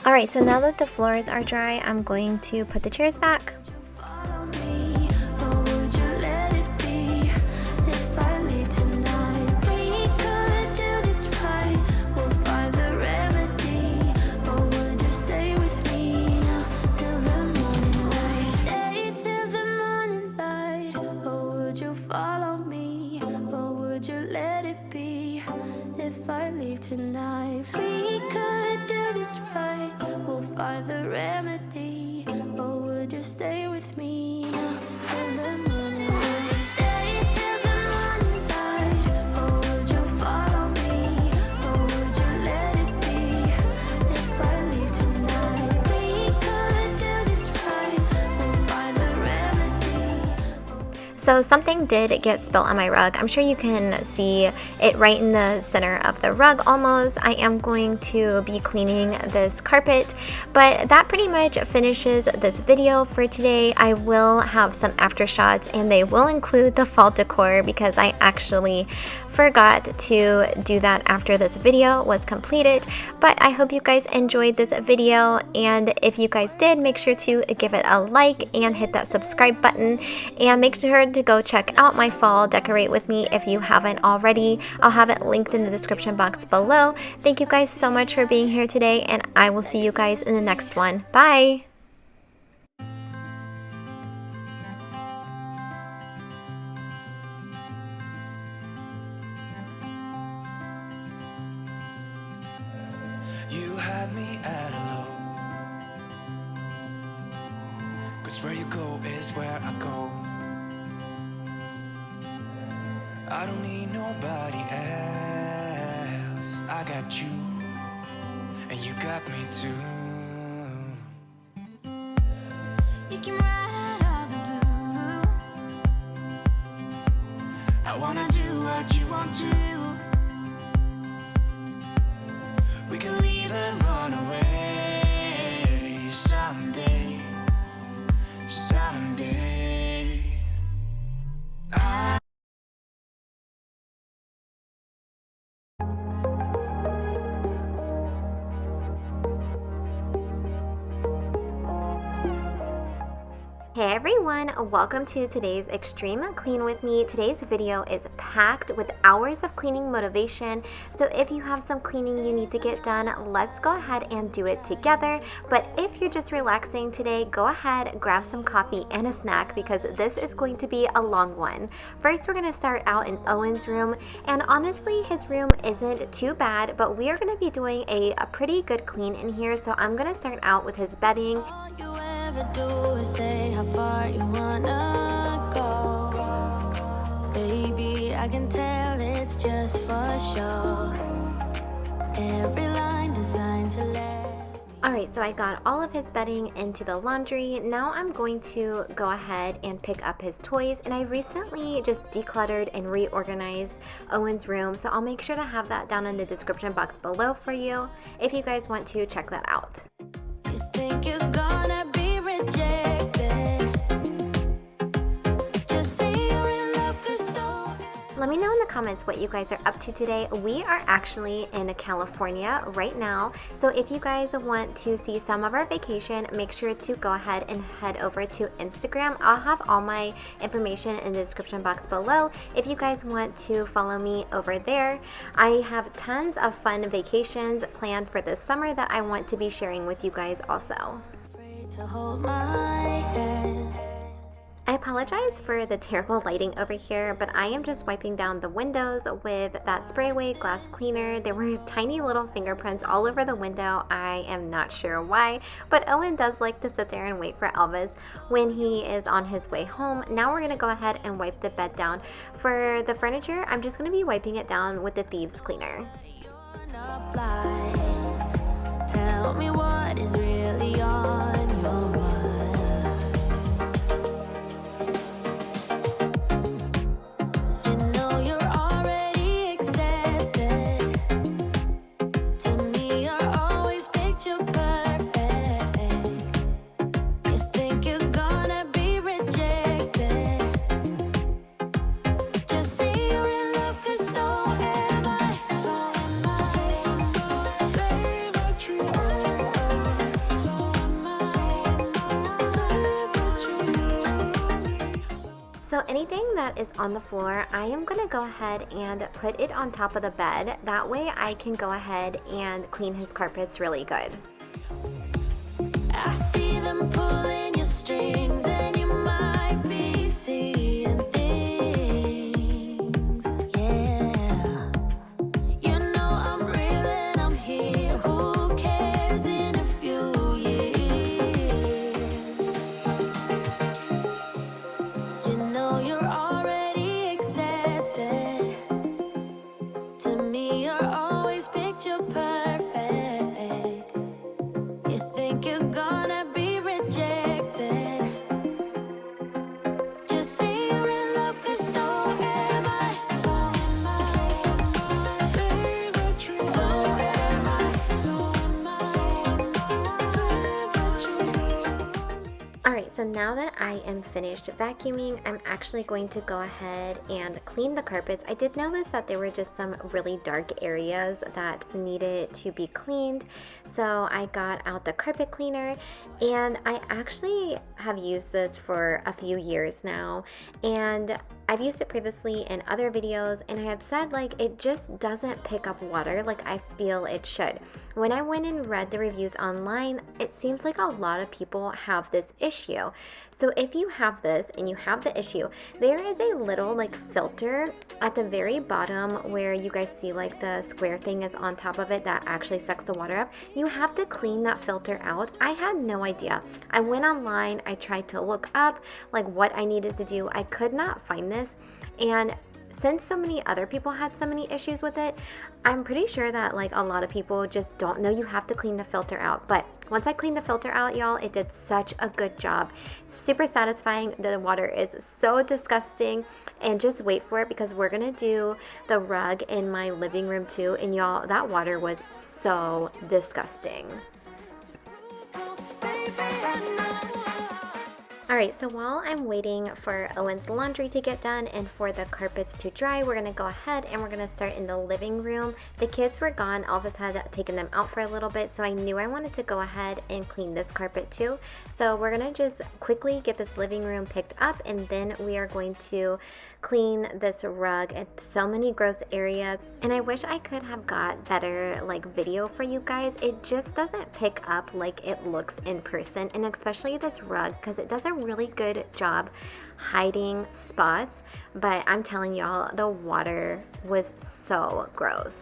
A: Alright, so now that the floors are dry, I'm going to put the chairs back.
B: Follow me, or would you let it be? If I leave tonight, we could do this right. We'll find the remedy, or would you stay with me now till the morning light? Stay till the morning light, or would you follow me, or would you let it be? If I leave tonight, we could do this right. We'll find the remedy, or would you stay with me now till the morning? Would you stay till the morning light, or would you follow me, or would you let it be? If I leave tonight, we could do this right. We'll find the remedy.
A: So something did get spilled on my rug. I'm sure you can see it right in the center of the rug almost. I am going to be cleaning this carpet, but that pretty much finishes this video for today. I will have some after shots and they will include the fall decor because I actually forgot to do that after this video was completed. But I hope you guys enjoyed this video, and if you guys did, make sure to give it a like and hit that subscribe button, and make sure to go check out my fall decorate with me if you haven't already. I'll have it linked in the description box below. Thank you guys so much for being here today, and I will see you guys in the next one. Bye!
C: You had me at hello, 'cause where you go is where I go. I don't need nobody else. I got you, and you got me too.
B: You can ride all the blue. I wanna do what you want to. We can leave and run away someday, someday.
A: Hey everyone, welcome to today's Extreme Clean with me. Today's video is packed with hours of cleaning motivation. So if you have some cleaning you need to get done, let's go ahead and do it together. But if you're just relaxing today, go ahead, grab some coffee and a snack because this is going to be a long one. First, we're going to start out in Owen's room, and honestly, his room isn't too bad, but we are going to be doing a pretty good clean in here. So I'm going to start out with his bedding.
B: All you ever do is say how far you wanna go. Baby, I can tell it's just for show. Every line designed to let me.
A: Alright, so I got all of his bedding into the laundry. Now I'm going to go ahead and pick up his toys, and I recently just decluttered and reorganized Owen's room, so I'll make sure to have that down in the description box below for you if you guys want to check that out.
B: You think you're gonna be rejected. Just say you're in love, 'cause so.
A: Let me know in the comments what you guys are up to today. We are actually in California right now, so if you guys want to see some of our vacation, make sure to go ahead and head over to Instagram. I'll have all my information in the description box below if you guys want to follow me over there. I have tons of fun vacations planned for this summer that I want to be sharing with you guys also.
B: Afraid to hold my hand.
A: I apologize for the terrible lighting over here, but I am just wiping down the windows with that spray away glass cleaner. There were tiny little fingerprints all over the window. I am not sure why, but Owen does like to sit there and wait for Elvis when he is on his way home. Now we're going to go ahead and wipe the bed down. For the furniture, I'm just going to be wiping it down with the thieves cleaner.
B: You're not blind. Tell me what is really on your mind. You know you're already accepted. To me, you're always picture perfect. You think you're gonna be rejected. Just say you're in love, 'cause so am I. So am I.
C: Say what you are.
A: So anything that is on the floor, I am going to go ahead and put it on top of the bed. That way I can go ahead and clean his carpets really good.
B: I see them pulling your strings, and you might be seeing things. Yeah, you know I'm real and I'm here. Who cares in a few years? You know you're already accepted. To me, you're always picture perfect. You think you're gonna be rejected. Just say you're in love, 'cause so am I. So am I. Say what you so am I. So am I. Say what you
A: Alright, so now that I am finished vacuuming, I'm actually going to go ahead and clean the carpets. I did notice that there were just some really dark areas that needed to be cleaned, so I got out the carpet cleaner, and I actually have used this for a few years now, and I've used it previously in other videos, and I had said like it just doesn't pick up water like I feel it should. When I went and read the reviews online, it seems like a lot of people have this issue. So if you have this and you have the issue, there is a little like filter at the very bottom where you guys see like the square thing is on top of it that actually sucks the water up. You have to clean that filter out. I had no idea. I went online, I tried to look up like what I needed to do. I could not find this, and since so many other people had so many issues with it, I'm pretty sure that like a lot of people just don't know you have to clean the filter out. But once I cleaned the filter out, y'all, it did such a good job. Super satisfying. The water is so disgusting, and just wait for it because we're gonna do the rug in my living room too, and y'all, that water was so disgusting.
B: baby, I know.
A: Alright, so while I'm waiting for Owen's laundry to get done and for the carpets to dry, we're going to go ahead and we're going to start in the living room. The kids were gone. Elvis had taken them out for a little bit, so I knew I wanted to go ahead and clean this carpet too. So we're going to just quickly get this living room picked up, and then we are going to clean this rug. It's so many gross areas, and I wish I could have got better like video for you guys. It just doesn't pick up like it looks in person, and especially this rug because it does a really good job hiding spots, but I'm telling y'all, the water was so gross.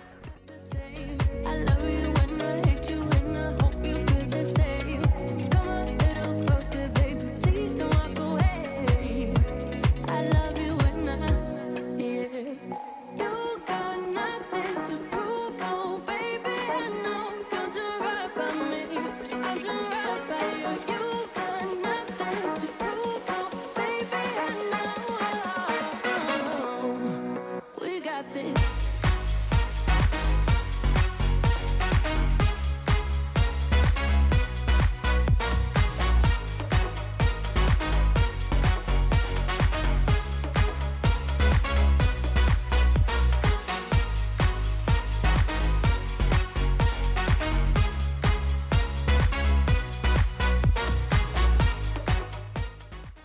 B: I love you when I hate you, and I hope you feel the same. Come a little closer, baby, please don't walk away. I love you when yeah. You got nothing to prove, oh baby, I know. Don't do right by me, I'll do right by you. You got nothing to prove, oh baby, I know. We got this.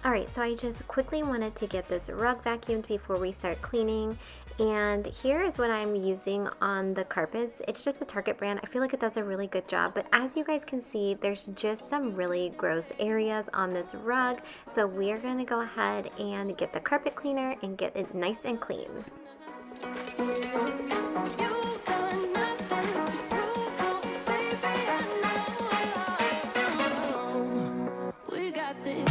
A: Alright, so I just quickly wanted to get this rug vacuumed before we start cleaning, and here is what I'm using on the carpets. It's just a Target brand. I feel like it does a really good job, but as you guys can see, there's just some really gross areas on this rug, so we are going to go ahead and get the carpet cleaner and get it nice and clean.
B: You got nothing to prove, oh baby, I know. We got this.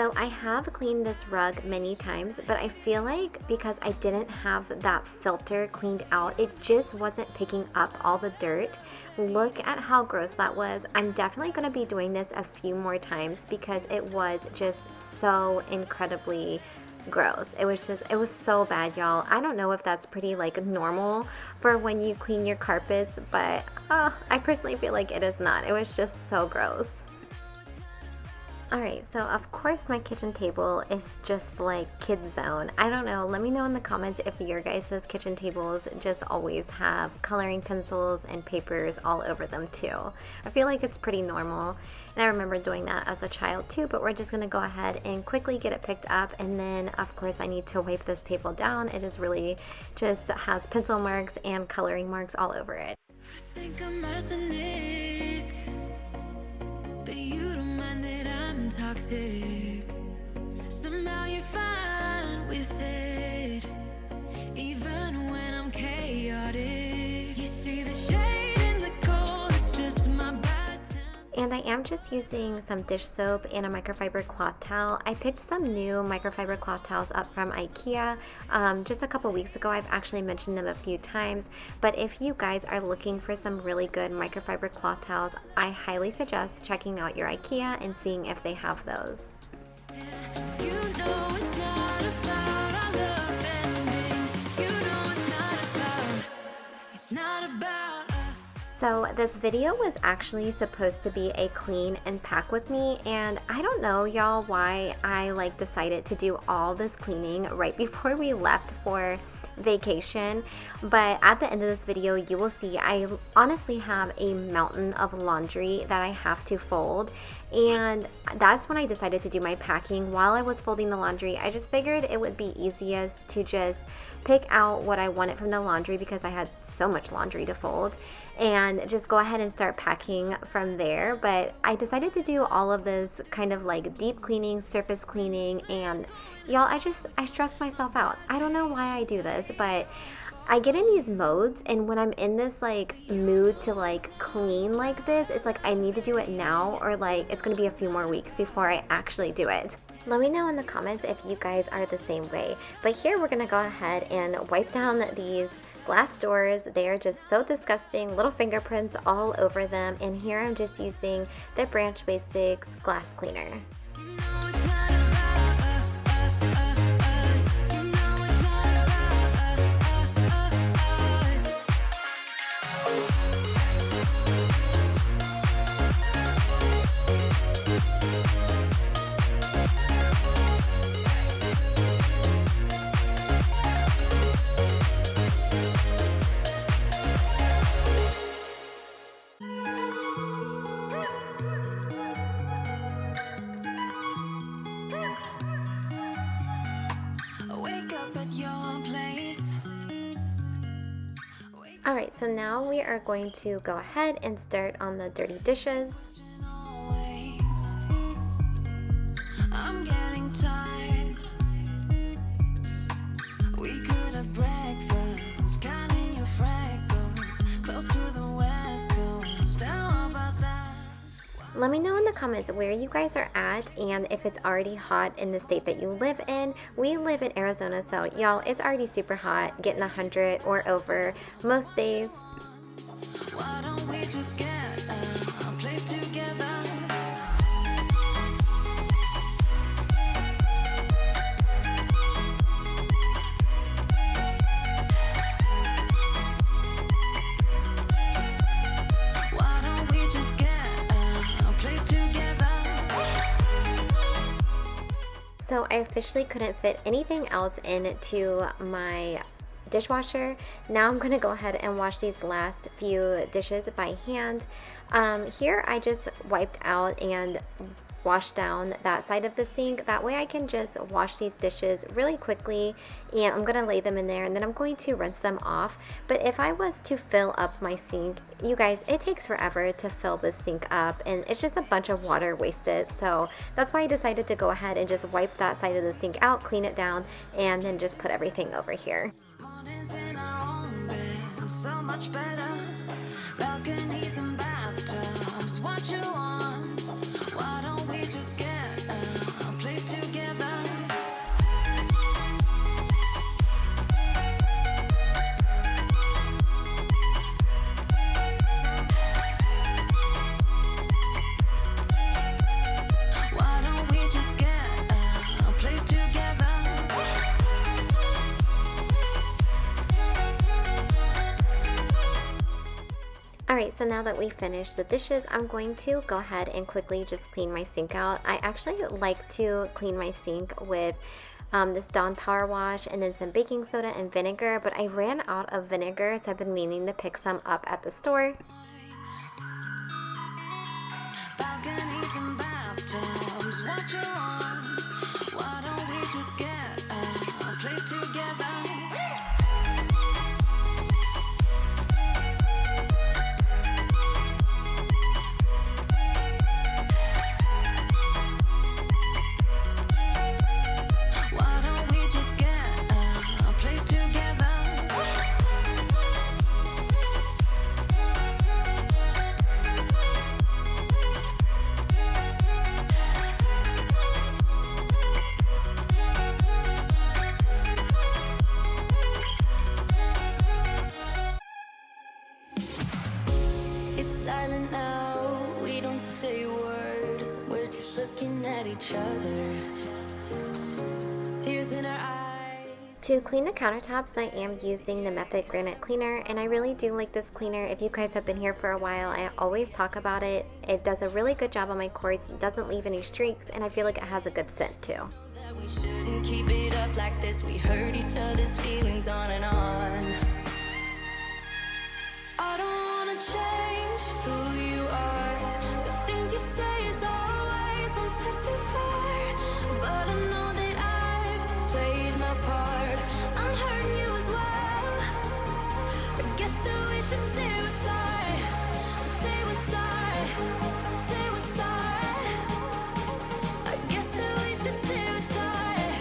A: So I have cleaned this rug many times, but I feel like because I didn't have that filter cleaned out, it just wasn't picking up all the dirt. Look at how gross that was. I'm definitely going to be doing this a few more times because it was just so incredibly gross. It was so bad, y'all. I don't know if that's pretty like normal for when you clean your carpets, but I personally feel like it is not. It was just so gross. Alright, so of course my kitchen table is just like kid zone. I don't know, let me know in the comments if your guys' kitchen tables just always have coloring pencils and papers all over them too. I feel like it's pretty normal, and I remember doing that as a child too, but we're just going to go ahead and quickly get it picked up, and then of course I need to wipe this table down. It is really just has pencil marks and coloring marks all over it.
B: I think I'm arsenic, but you don't mind that I'm toxic. Somehow you're fine with it, even when I'm chaotic. You see the shade in the cold, it's just my bad temper.
A: And I am just using some dish soap and a microfiber cloth towel. I picked some new microfiber cloth towels up from IKEA just a couple weeks ago. I've actually mentioned them a few times, but if you guys are looking for some really good microfiber cloth towels, I highly suggest checking out your IKEA and seeing if they have those.
B: You know it's not about our love ending. You know it's not about us.
A: So this video was actually supposed to be a clean and pack with me, and I don't know y'all why I like decided to do all this cleaning right before we left for vacation, but at the end of this video you will see I honestly have a mountain of laundry that I have to fold, and that's when I decided to do my packing. While I was folding the laundry, I just figured it would be easiest to just pick out what I wanted from the laundry because I had so much laundry to fold, and just go ahead and start packing from there. But I decided to do all of this kind of like deep cleaning, surface cleaning, and y'all, I stress myself out. I don't know why I do this, but I get in these modes, and when I'm in this like mood to like clean like this, it's like I need to do it now, or like it's gonna be a few more weeks before I actually do it. Let me know in the comments if you guys are the same way. But here we're gonna go ahead and wipe down these glass doors. They are just so disgusting, little fingerprints all over them, and here I'm just using the Branch Basics glass cleaner. Alright, so now we are going to go ahead and start on the dirty dishes.
B: I'm getting tired. We could have breakfast, counting your freckles, close to the west coast. How about that?
A: Let me know in the comments where you guys are at and if it's already hot in the state that you live in. We live in Arizona, so y'all, it's already super hot, getting 100 or over most days.
B: Why don't we just get a place together? Why don't we just get a place together?
A: So I officially couldn't fit anything else into my dishwasher. Now I'm gonna go ahead and wash these last few dishes by hand. Here I just wiped out and washed down that side of the sink. That way I can just wash these dishes really quickly, and I'm gonna lay them in there and then I'm going to rinse them off. But if I was to fill up my sink, you guys, it takes forever to fill this sink up and it's just a bunch of water wasted. So that's why I decided to go ahead and just wipe that side of the sink out, clean it down, and then just put everything over here.
B: Mornings in our own bed, so much better. Balconies and bathtubs, what you want? Why don't we just get a place to
A: Alright, so now that we finished the dishes, I'm going to go ahead and quickly just clean my sink out. I actually like to clean my sink with this Dawn Power Wash and then some baking soda and vinegar, but I ran out of vinegar, so I've been meaning to pick some up at the store.
B: Balconies and bathtubs, what you want? Why don't we just get a place together? Why don't we just get a place together? It's silent now, we don't say a word. We're just looking at each other. Tears in our eyes.
A: To clean the countertops, I am using the Method Granite Cleaner, and I really do like this cleaner. If you guys have been here for a while, I always talk about it. It does a really good job on my quartz, it doesn't leave any streaks, and I feel like it has a good scent too.
B: That we shouldn't keep it up like this. We hurt each other's feelings on and on. I don't wanna change who you are. The things you say is always one step too far. But I know that I've played my part. I'm hurting you as well. I guess that we should say we're sorry. Say we're sorry. Say we're sorry. I guess that we should say we're sorry.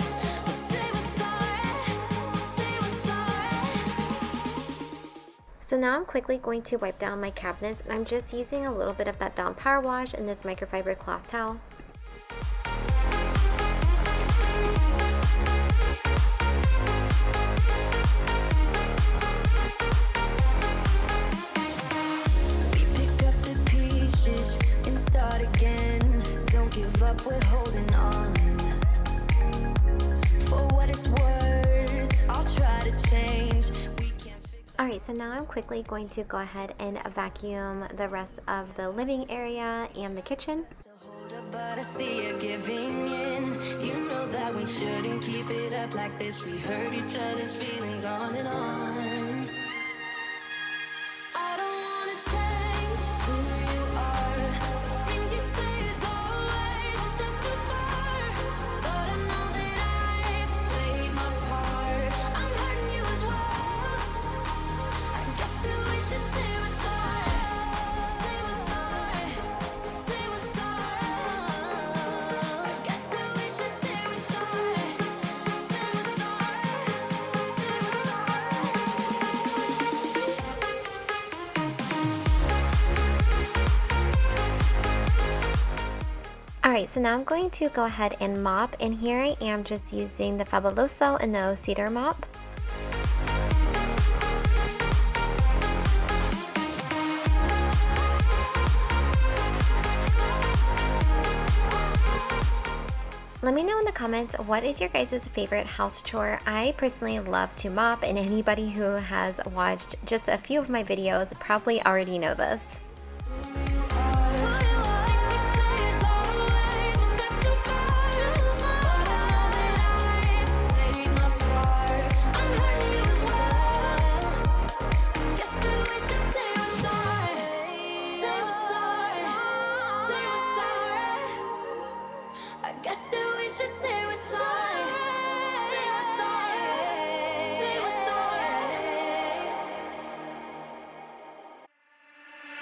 B: Say we're sorry. Say we're sorry.
A: So now I'm quickly going to wipe down my cabinets, and I'm just using a little bit of that Dawn Power Wash and this microfiber cloth towel.
B: We pick up the pieces and start again. Don't give up, we're holding on. For what it's worth, I'll try to change. We can't fix.
A: Alright, so now I'm quickly going to go ahead and vacuum the rest of the living area and the kitchen.
B: Hold up, but I see you giving in. You know that we shouldn't keep it up like this. We hurt each other's feelings on and on. I don't wanna change who you are. The things you say is always one step too far. But I know that I've played my part. I'm hurting you as well. I guess that we should say we're sorry. Say we're sorry. Say we're sorry. I guess that we should say we're sorry. Say we're sorry.
A: Alright, so now I'm going to go ahead and mop, and here I am just using the Fabuloso and the Cedar mop. Let me know in the comments, what is your guys' favorite house chore? I personally love to mop, and anybody who has watched just a few of my videos probably already know this.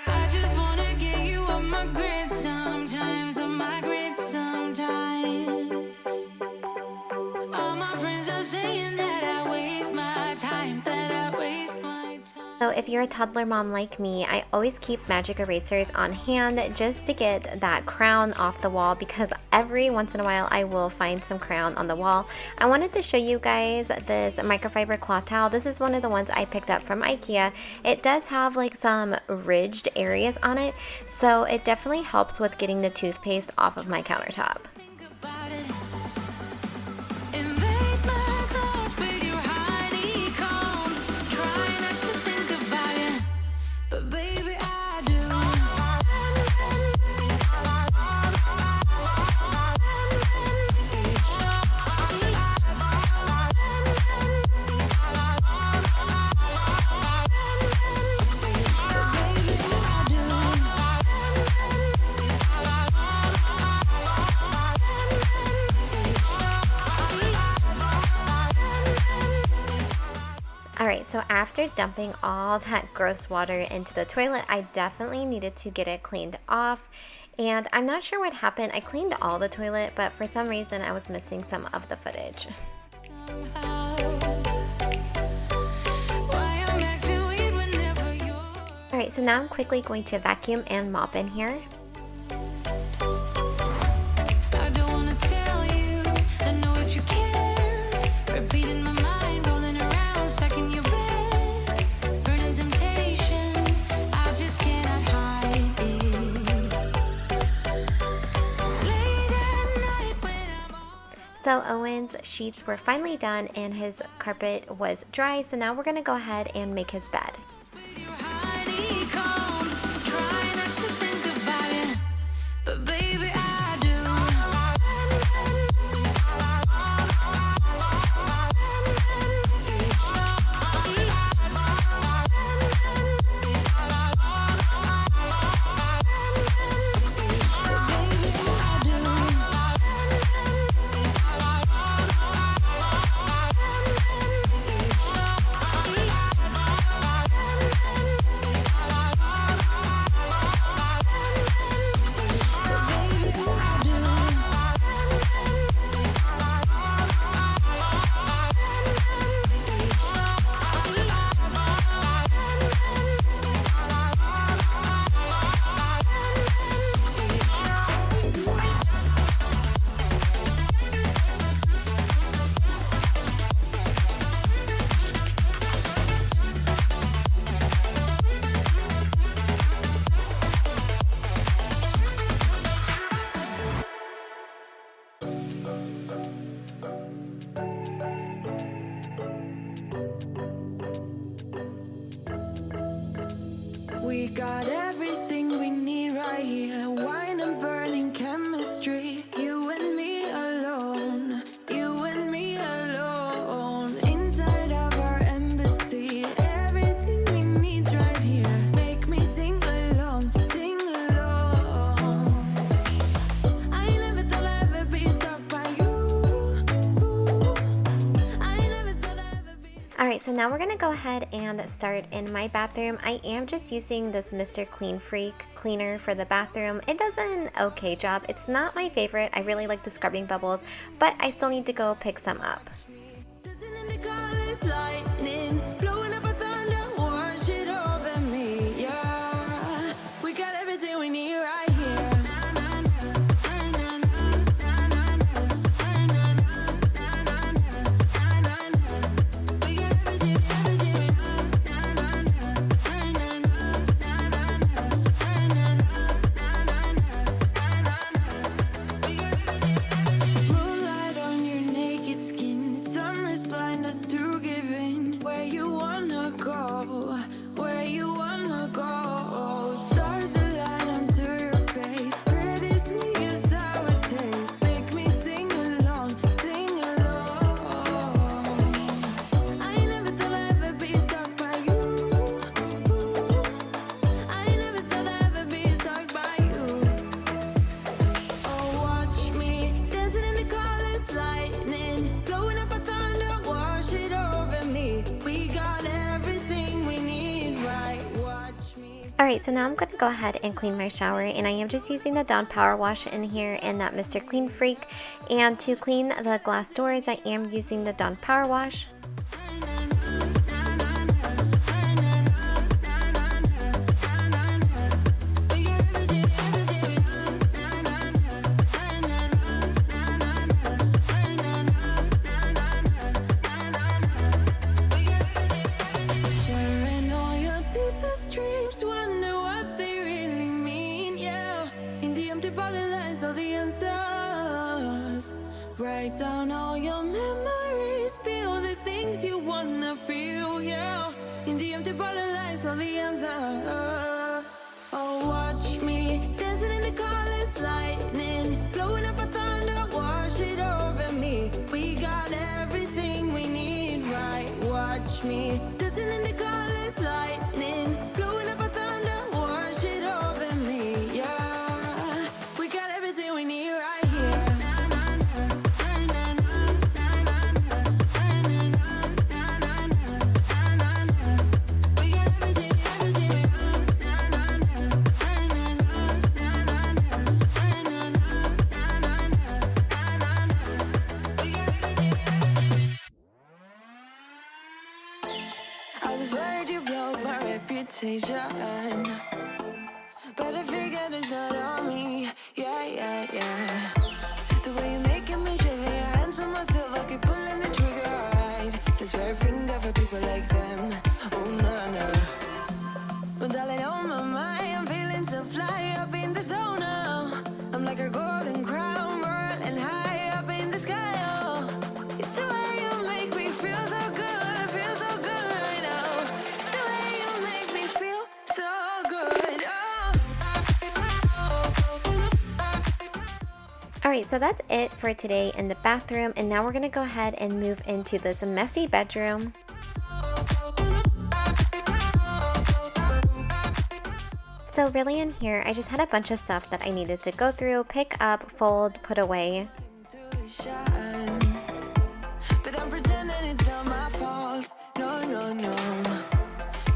B: I just wanna get you on my grid sometimes, on my grid sometimes. All my friends are saying that I waste my time, that I waste my time.
A: So if you're a toddler mom like me, I always keep magic erasers on hand just to get that crown off the wall, because every once in a while I will find some crown on the wall. I wanted to show you guys this microfiber cloth towel. This is one of the ones I picked up from IKEA. It does have like some ridged areas on it, so it definitely helps with getting the toothpaste off of my countertop.
B: Think about it. Invade my thoughts with your honeycomb. Try not to think about it, but baby I
A: So after dumping all that gross water into the toilet, I definitely needed to get it cleaned off. And I'm not sure what happened. I cleaned all the toilet, but for some reason I was missing some of the footage. Alright, so now I'm quickly going to vacuum and mop in here.
B: I don't wanna tell you, I know if you care. Repeating my mind, rolling around, stuck in your bed. Burning temptation, I just cannot hide it. Late at night when I'm on.
A: So Owen's sheets were finally done and his carpet was dry, so now we're gonna go ahead and make his bed.
B: Your honeycomb, try not to think about it, but baby I do. We got everything we need right here. Wine and burning chemistry. You and me alone. You and me alone. Inside of our embassy. Everything we need right here. Make me sing along. Sing along. I never thought I'd ever be stuck by you. I never thought I'd ever be.
A: Alright, so now we're gonna go ahead and start in my bathroom. I am just using this Mr. Clean Freak cleaner for the bathroom. It does an okay job. It's not my favorite. I really like the scrubbing bubbles, but I still need to go pick some up.
B: Dancing in the colors, lightning, blowing up a thunder, wash it over me, yeah. We got everything we need right here. We got moonlight on your naked skin. Summer's blind us to giving. Where you wanna go? Where you wanna go? Stars align onto your face. Pretty sweet, your sour taste. Make me sing along, sing along. I never thought I'd ever be stuck by you. I never thought I'd ever be stuck by you. Oh, watch me dancing in the colors, lightning, blowing up a thunder, wash it over me. We got everything we need, right? Watch me.
A: Alright, so now I'm gonna go ahead and clean my shower, and I am just using the Dawn Power Wash in here and that Mr. Clean Freak. And to clean the glass doors, I am using the Dawn Power Wash.
B: Sharing all your deepest dreams, wonder what they really mean, yeah. In the empty bottle lies all the answers. Write down all your memories, feel the things you wanna feel, yeah. In the empty bottle lies all the answers. Oh, watch me dancing in the colors, lightning, blowing up a thunder, wash it over me. We got everything we need, right? Watch me dancing in the colors, lightning, blowing up a thunder, wash it over me, yeah. We got everything we need right here. This word you blow my reputation, but I figured it's not on me. Yeah, yeah, yeah. The way you're making me shiver, your hands on myself, I keep pulling the trigger. Alright, this red finger for people like them. Oh no, no. Well, darling, on my mind, I'm feeling so fly up in the zone now. I'm like a golden crown, whirling high up in the sky. Oh, it's the way you make me feel so good, feel so good right now. It's the way you make me feel so good.
A: Alright, so that's it for today in the bathroom, and now we're going to go ahead and move into this messy bedroom. So really in here, I just had a bunch of stuff that I needed to go through, pick up, fold, put away.
B: Shine, but I'm pretending it's not my fault. No, no, no.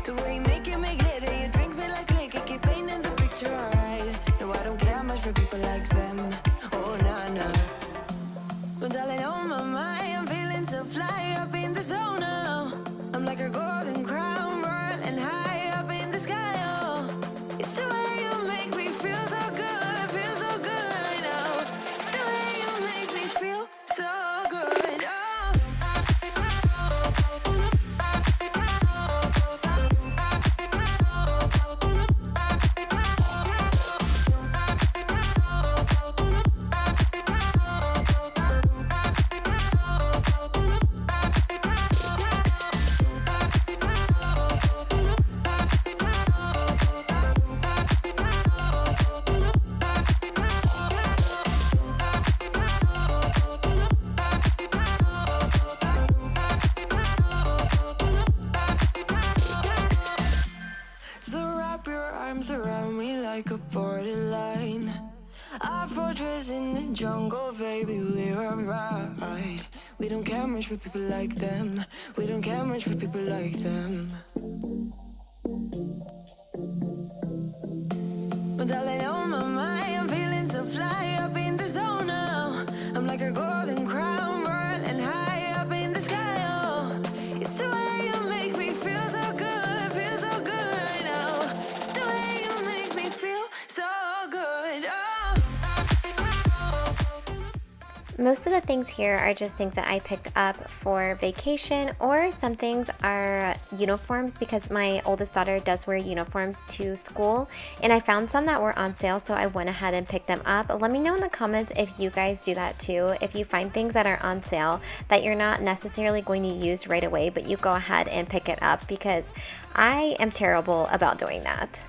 B: The way you make it make glitter, you drink me like liquor, keep painting the picture, alright. No, I don't care much for people like them. Oh, nah, nah. Well, darling, on my mind, I'm feeling so fly up in the zone now. I'm like a golden crown, whirling high up in the sky. Oh, it's the way you make me feel so good right now. It's the way you make me feel so good. Oh. So wrap your arms around me like a borderline. Our fortress in the jungle, baby, we're alright. We don't care much for people like them. We don't care much for people like them. But darling, on my mind, I'm feeling so fly up in the zone now. I'm like a golden crown, whirling high up in the sky. Oh, it's the way you make me feel so good right now. It's the way you make me feel so good. Oh.
A: Most of the things here are just things that I picked up for vacation, or some things are uniforms because my oldest daughter does wear uniforms to school, and I found some that were on sale, so I went ahead and picked them up. Let me know in the comments if you guys do that too. If you find things that are on sale that you're not necessarily going to use right away, but you go ahead and pick it up, because I am terrible about doing that.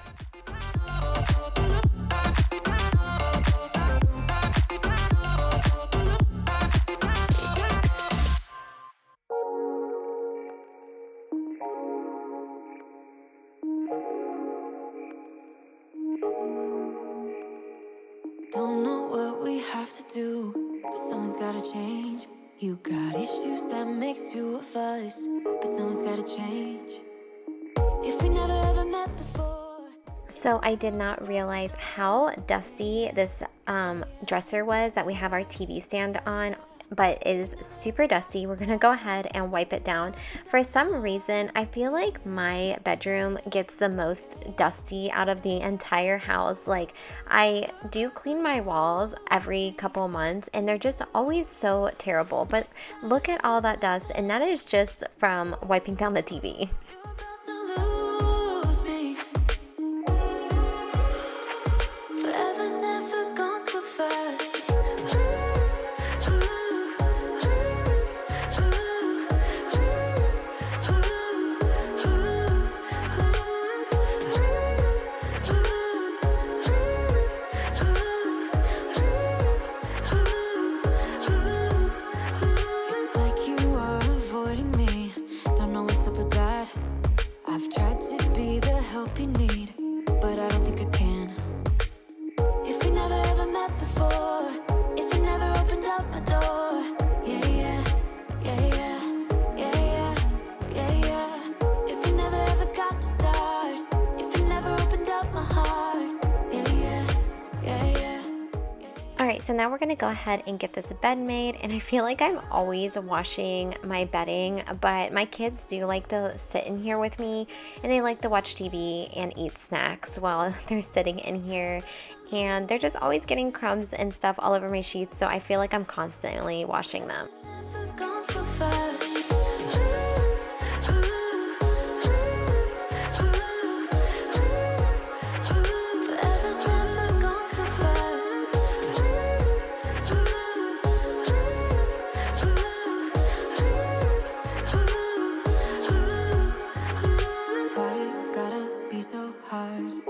B: Don't know what we have to do, but someone's gotta change. You got issues that makes you a fuss, but someone's gotta change. If we never ever met before.
A: So I did not realize how dusty this dresser was that we have our TV stand on, but it is super dusty. We're gonna go ahead and wipe it down. For some reason, I feel like my bedroom gets the most dusty out of the entire house. Like, I do clean my walls every couple months and they're just always so terrible. But look at all that dust, and that is just from wiping down the TV.
B: You're about to lose me. Forever's never gone so fast. It's like you are avoiding me. Don't know what's up with that.
A: so now we're gonna go ahead and get this bed made, and I feel like I'm always washing my bedding, but my kids do like to sit in here with me, and they like to watch TV and eat snacks while they're sitting in here, and they're just always getting crumbs and stuff all over my sheets, so I feel like I'm constantly washing them.
B: Never gone so fast. Forever's never gone so fast. Why it gotta be so hard?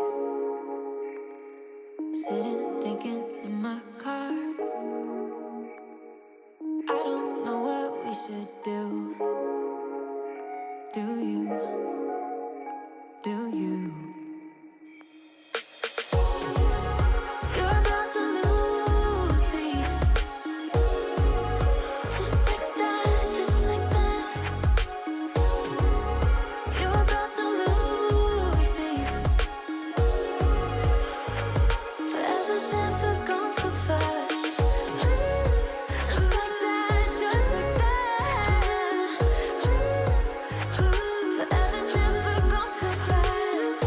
B: Sitting thinking in my car. I don't know what we should do. Do you? Do you? You're about to lose me. Just like that, just like that. You're about to lose me. Forever's never gone so fast. Just like that, just like that. Forever's never gone so fast.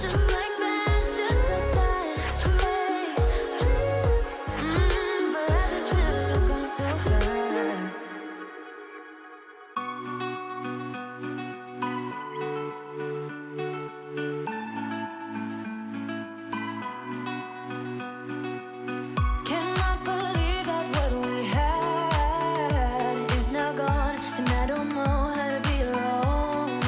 B: Just like that, just like that. Forever's never gone so fast. Cannot believe that what we had is now gone, and I don't know how to be alone.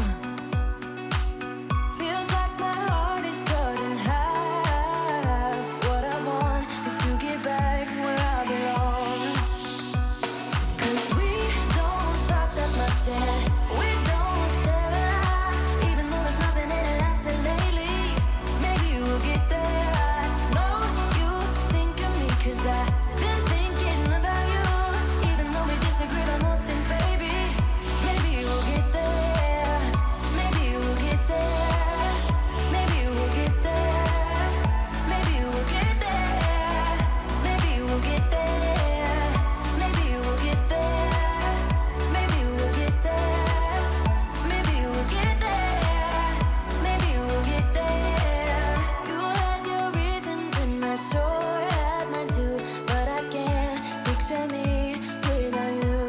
B: Feels like my heart is cut in half. What I want is to get back where I belong. 'Cause we don't talk that much and we don't share a lot. Even though there's nothing in it after lately, maybe we'll get there. I know you think of me 'cause I've been thinking about you. Even though we disagree on most things, baby, maybe we'll get there. Maybe we'll get there. Maybe we'll get there. Maybe we'll get there. Maybe we'll get there. Maybe we'll get there. Maybe we'll get there. Maybe we'll get there. Maybe we'll get there. You had your reasons and I sure had mine too, but I can't picture me without you.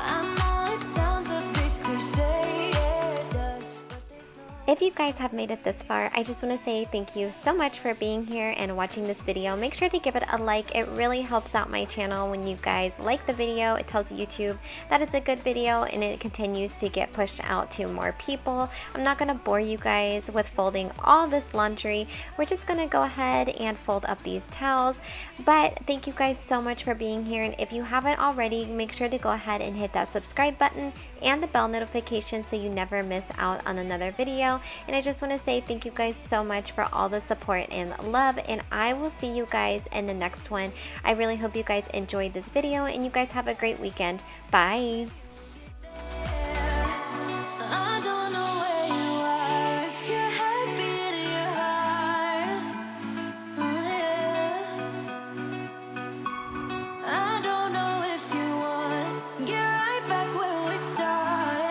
B: I know it sounds a bit cliche, yeah, it does, but there's no.
A: If you guys have made it this far, I just want to say thank you so much for being here and watching this video. Make sure to give it a like. It really helps out my channel when you guys like the video. It tells YouTube that it's a good video and it continues to get pushed out to more people. I'm not going to bore you guys with folding all this laundry. We're just going to go ahead and fold up these towels. But thank you guys so much for being here, and if you haven't already, make sure to go ahead and hit that subscribe button and the bell notification so you never miss out on another video. And I just want to say thank you guys so much for all the support and love, and I will see you guys in the next one. I really hope you guys enjoyed this video and you guys have a great weekend. Bye!
B: I don't know where you are, if you're happy in your heart. I don't know if you want get right back where we started.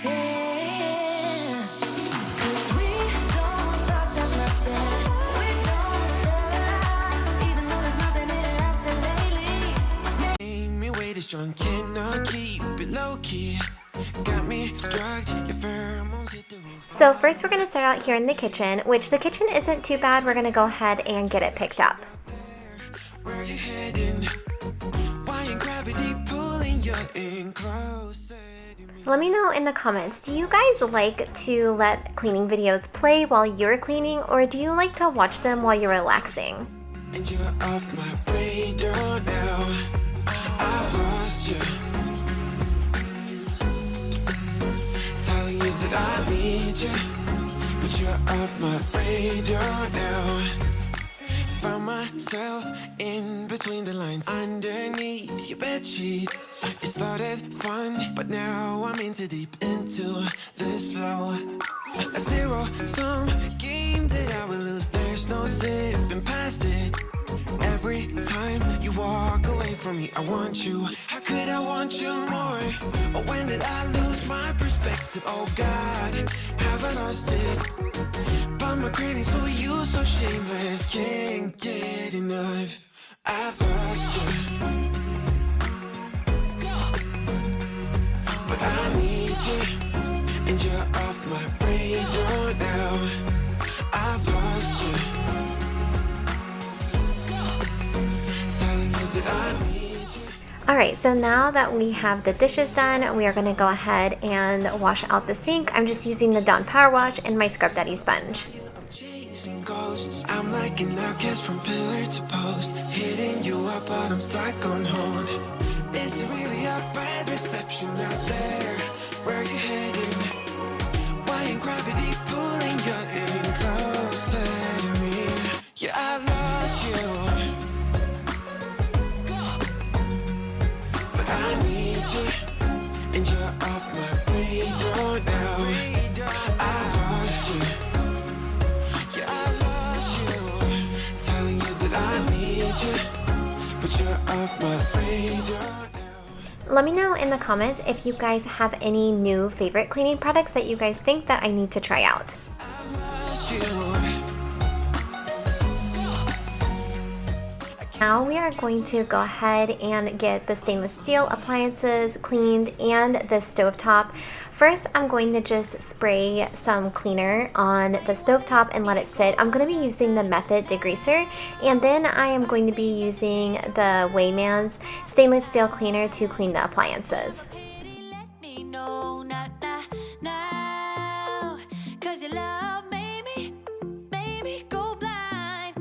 B: Yeah. 'Cause we don't talk that much and we don't share a lot. Even though there's nothing in it after lately.
C: Me weight is strong, cannot keep it low key. Got me drugged, your pheromones hit the roof.
A: So first we're going to start out here in the kitchen, which the kitchen isn't too bad. We're going to go ahead and get it picked up.
C: Where you heading? Why ain't gravity pulling you in closer to me?
A: Let me know in the comments, do you guys like to let cleaning videos play while you're cleaning, or do you like to watch them while you're relaxing?
C: And you're off my radar now. I've lost you. Telling you that I need you, but you're off my radar now. Found myself in between the lines, underneath your bed sheets. It started fun, but now I'm in too deep into this flow. A zero-sum game that I will lose. There's There's no zipping past it. Every time you walk away from me, I want you. How could I want you more? Or when did I lose my perspective? Oh God, have I lost it? But my cravings for you so shameless, can't get enough. I've lost you, but I need you, and you're off my radar now. I've lost you, telling you that I need you.
A: Alright, so now that we have the dishes done, we are going to go ahead and wash out the sink. I'm just using the Dawn Power Wash and my Scrub Daddy sponge.
C: Chasing ghosts, I'm like an outcast from pillar to post, hitting you up but I'm stuck on hold. Is it really a bad reception out there? Where you heading? Why ain't gravity pulling you in closer to me? Yeah, I've lost you, but I need you, and you're off my radar now. I've lost you. But you're off my radar now.
A: Let me know in the comments if you guys have any new favorite cleaning products that you guys think that I need to try out.
C: I've lost you.
A: Now we are going to go ahead and get the stainless steel appliances cleaned and the stovetop. First, I'm going to just spray some cleaner on the stovetop and let it sit. I'm going to be using the Method degreaser, and then I am going to be using the Wayman's stainless steel cleaner to clean the appliances.
B: Let me know now, 'cause your love made me go blind.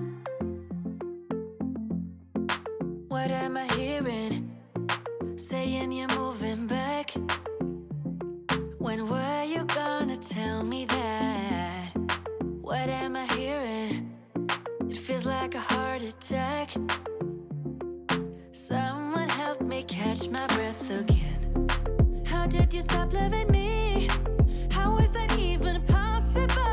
B: What am I hearing? Saying you're moving back. When were you gonna tell me that? What am I hearing? It feels like a heart attack. Someone help me catch my breath again. How did you stop loving me? How is that even possible?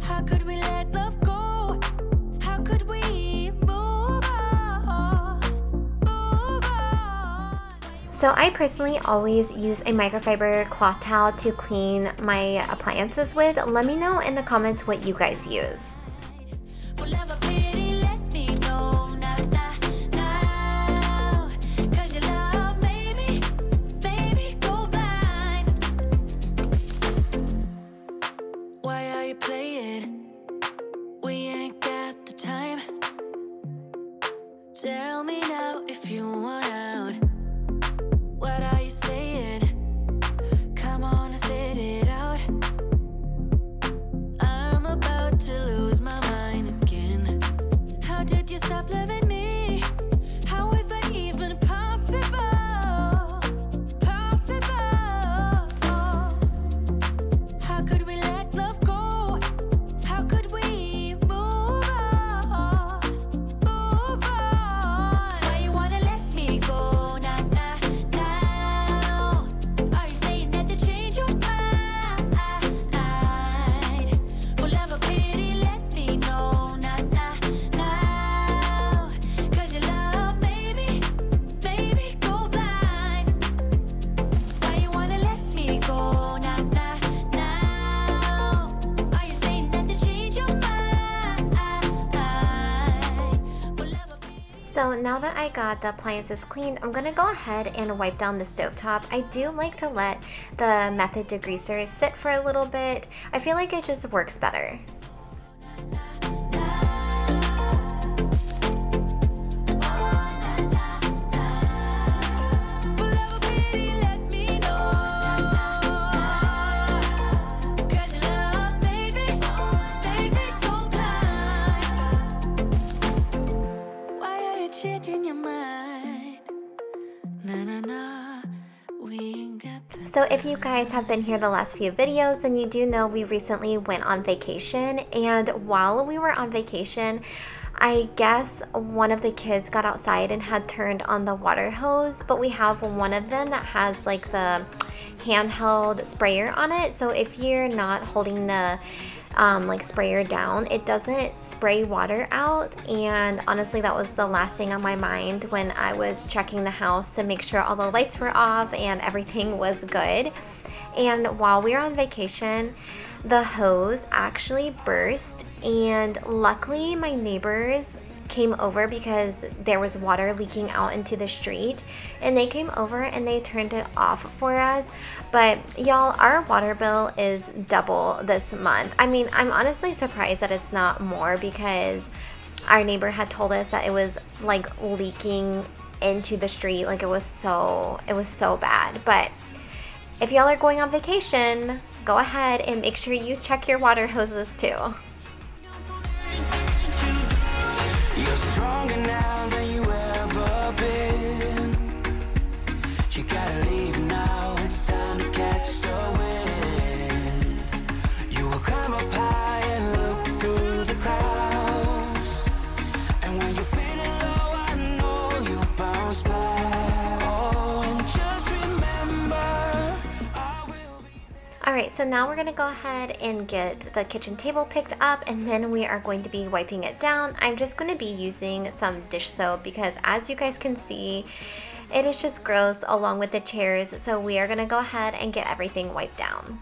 B: How could we let love go? How could we move on?
A: So I personally always use a microfiber cloth towel to clean my appliances with. Let me know in the comments what you guys use.
B: Forever pity, let me know now, 'cause your love made me go blind. Why are you playing? We ain't got the time. Tell me now if you want out. What are you saying? Come on and spit it out. I'm about to lose my mind again. How did you stop loving me? How is that even possible? How could we let love go? How could we move on? Why you wanna let me go now? Are you saying that to change your mind? Forever pity, let me know now, 'cause your love made me go blind. Why you wanna let me go now? Are you saying that to change your mind? Forever pity.
A: So now that I got the appliances cleaned, I'm going to go ahead and wipe down the stovetop. I do like to let the Method degreaser sit for a little bit. I feel like it just works better.
B: Forever pity, let me know, 'cause your love made me go blind. Why are you changing your mind? We ain't got the
A: So if you guys have been here the last few videos, then you do know we recently went on vacation, and while we were on vacation, I guess one of the kids got outside and had turned on the water hose, but we have one of them that has like the handheld sprayer on it, so if you're not holding the like sprayer down, it doesn't spray water out. And honestly, that was the last thing on my mind when I was checking the house to make sure all the lights were off and everything was good. And while we were on vacation, the hose actually burst, and luckily my neighbors came over because there was water leaking out into the street, and they came over and they turned it off for us. But y'all, our water bill is double this month. I mean, I'm honestly surprised that it's not more, because our neighbor had told us that it was like leaking into the street, like it was so bad. But if y'all are going on vacation, go ahead and make sure you check your water hoses too.
C: You're stronger now than you ever been. You gotta leave now, it's time to catch the wind. You will climb up high and look through the clouds. And when you're feeling low, I know you'll bounce back. Oh, and just remember, I will be there.
A: Alright, so now we're going to go ahead and get the kitchen table picked up, and then we are going to be wiping it down. I'm just going to be using some dish soap because, as you guys can see, it is just gross along with the chairs. So we are going to go ahead and get everything wiped down.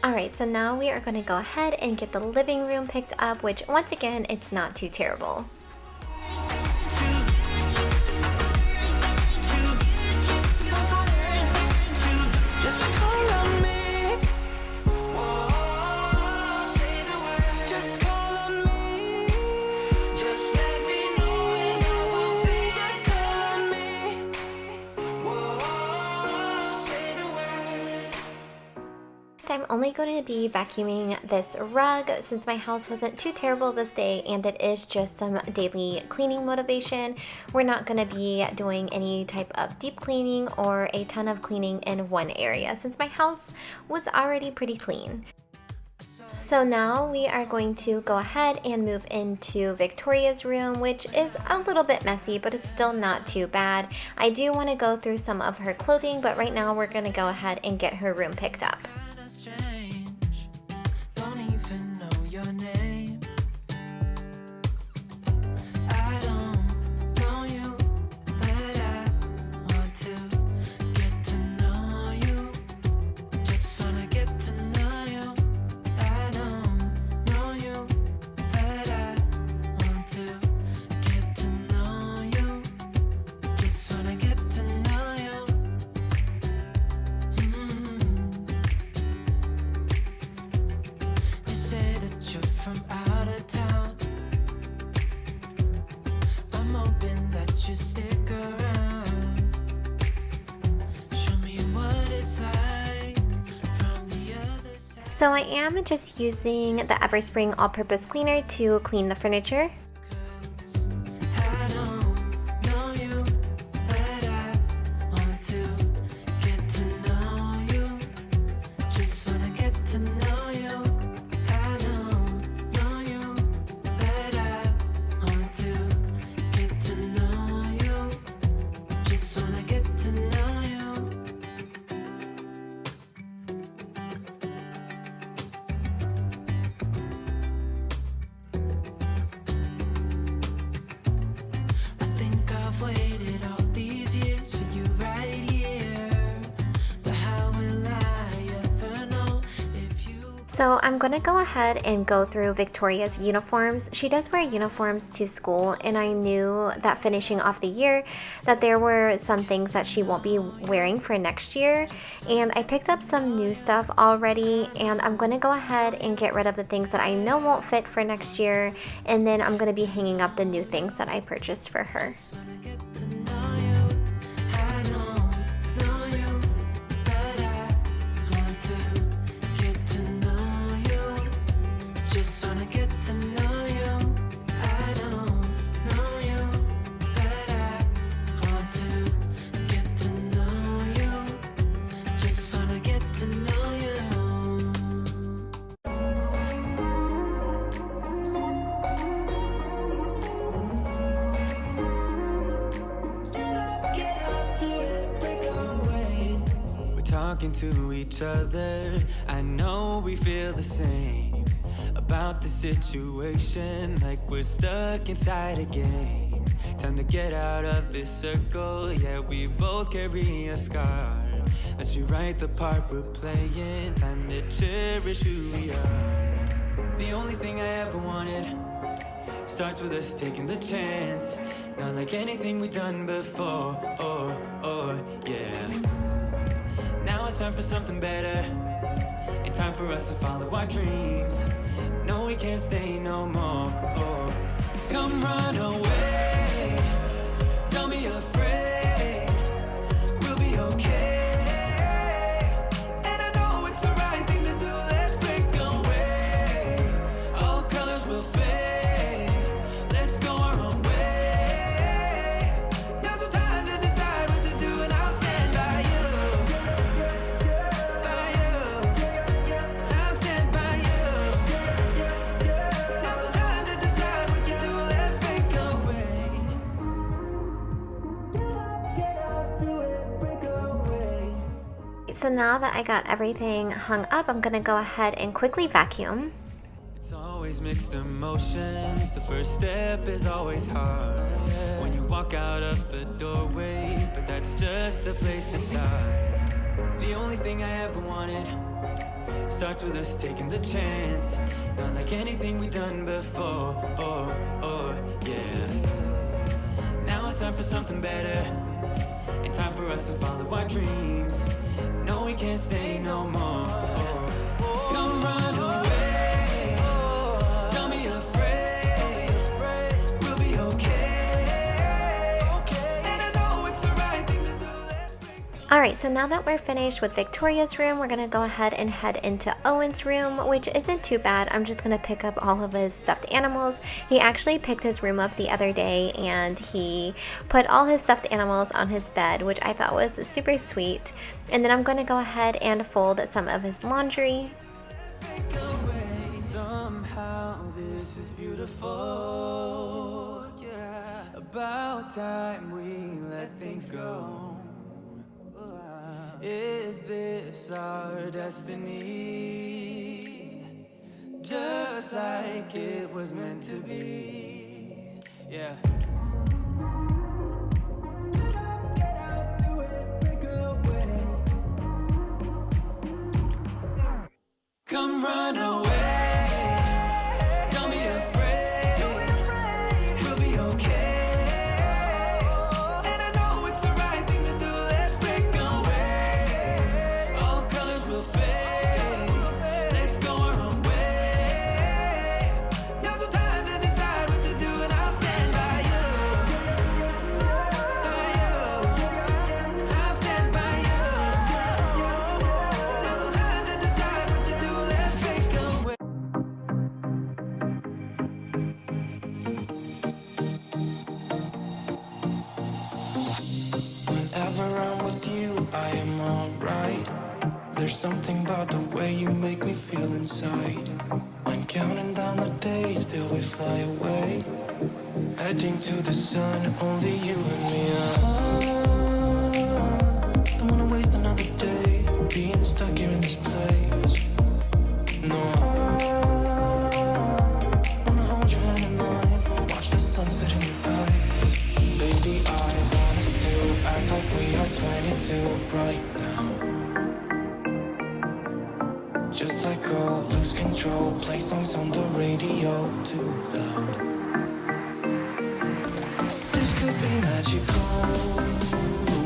A: Alright, so now we are going to go ahead and get the living room picked up, which once again, it's not too terrible. I'm only going to be vacuuming this rug since my house wasn't too terrible this day, and it is just some daily cleaning motivation. We're not going to be doing any type of deep cleaning or a ton of cleaning in one area since my house was already pretty clean. So now we are going to go ahead and move into Victoria's room, which is a little bit messy, but it's still not too bad. I do want to go through some of her clothing, but right now we're going to go ahead and get her room picked up.
C: Don't even know your name. I don't know you, but I want to get to know you. Just wanna get to know you. I don't know you, but I want to get to know you. Just wanna get to know you. You say that you're from out of town. I'm hoping that you stick around. Show me what it's like from the other side.
A: So I am just using the Everspring all-purpose cleaner to clean the furniture.
C: I don't know you, but I want to get to know you. Just wanna get to know you. I don't know you, but I want to get to know you. Just wanna get to know you.
A: So I'm gonna go ahead and go through Victoria's uniforms. She does wear uniforms to school, and I knew that finishing off the year that there were some things that she won't be wearing for next year, and I picked up some new stuff already, and I'm gonna go ahead and get rid of the things that I know won't fit for next year, and then I'm gonna be hanging up the new things that I purchased for her.
C: Talking to each other, I know we feel the same about the situation, like we're stuck inside a game. Time to get out of this circle, yeah, we both carry a scar. Let's rewrite the part we're playing, time to cherish who we are. The only thing I ever wanted starts with us taking the chance, not like anything we've done before, yeah. Now it's time for something better, and time for us to follow our dreams. No, we can't stay no more. Come run away, don't be afraid, we'll be okay. And I know it's the right thing to do, let's break away. All colors will fade, let's go our own way. Now's the time to decide what to do, and I'll stand by you.
A: So now that I got everything hung up, I'm gonna go ahead and quickly vacuum.
C: It's always mixed emotions. The first step is always hard when you walk out of the doorway, but that's just the place to start. The only thing I ever wanted starts with us taking the chance, not like anything we've done before, yeah. Now it's time for something better, and time for us to follow our dreams. No, we can't stay no more. Come run away, don't be afraid, we'll be okay. And I know it's the right thing to do, let's break.
A: Alright, so now that we're finished with Victoria's room, we're gonna go ahead and head into Owen's room, which isn't too bad. I'm just gonna pick up all of his stuffed animals. He actually picked his room up the other day, and he put all his stuffed animals on his bed, which I thought was super sweet. And then I'm going to go ahead and fold some of his laundry.
C: Somehow this is beautiful. Yeah. About time we let things go. Is this our destiny? Just like it was meant to be. Yeah. Come run away, don't be afraid, we'll be okay. And I know it's the right thing to do, let's break away. All colors will fade, let's go our own way. Now's the time to decide what to do, and I'll stand by you. I'll stand by you. Now's the time to decide what to do, let's break away.
D: Whenever I'm with you, I am alright. There's something about the way you make me feel inside. I'm counting down the days till we fly away, heading to the sun, only you and me. Don't wanna waste another day being stuck here in this place. No, wanna hold your hand in mine, watch the sunset in your eyes. Baby, I want us to act like we are 22 right now. Just let go, lose songs on the radio too loud. This could be magical.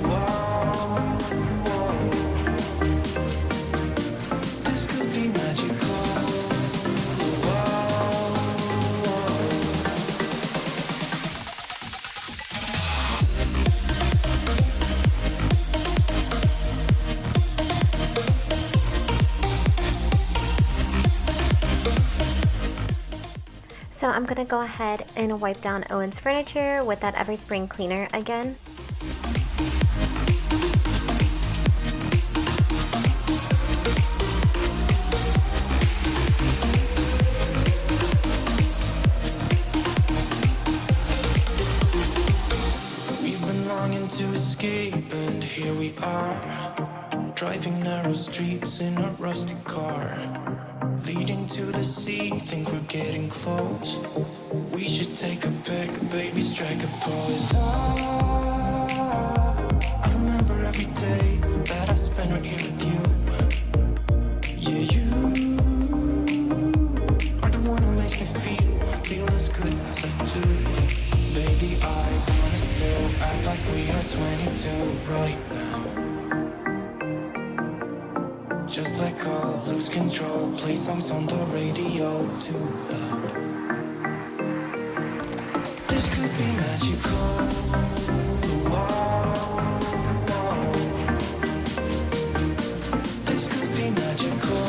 D: Wow, wow. This could be magical. Wow, wow.
A: So I'm gonna go ahead and wipe down Owen's furniture with that Every Spring cleaner again.
D: We've been longing to escape, and here we are, driving narrow streets in a rusty car, leading to the sea. Think we're getting close. We should take a pic, baby, strike a pose. I remember every day that I spent right here with you. Yeah, you are the one who makes me feel as good as I do. Baby, I wanna still act like we are 22 right now. Just let go, lose control, play songs on the radio too loud. This could be magical. Wow, wow. This could be magical.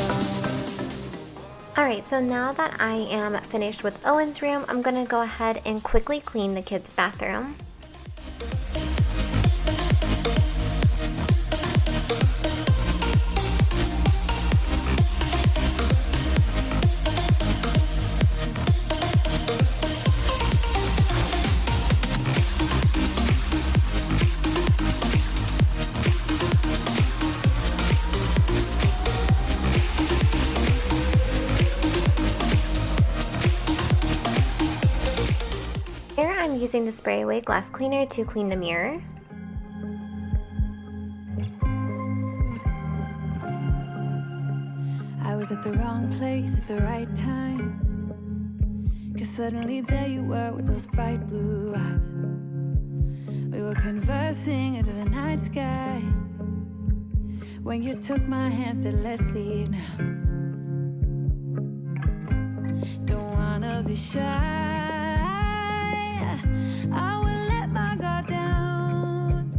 A: Alright, so now that I am finished with Owen's room, I'm gonna go ahead and quickly clean the kids' bathroom. Here I'm using the spray away glass cleaner to clean the mirror.
B: I was at the wrong place at the right time. 'Cause suddenly there you were with those bright blue eyes. We were conversing under the night sky. When you took my hand, said let's leave now. Don't wanna be shy. I will let my guard down.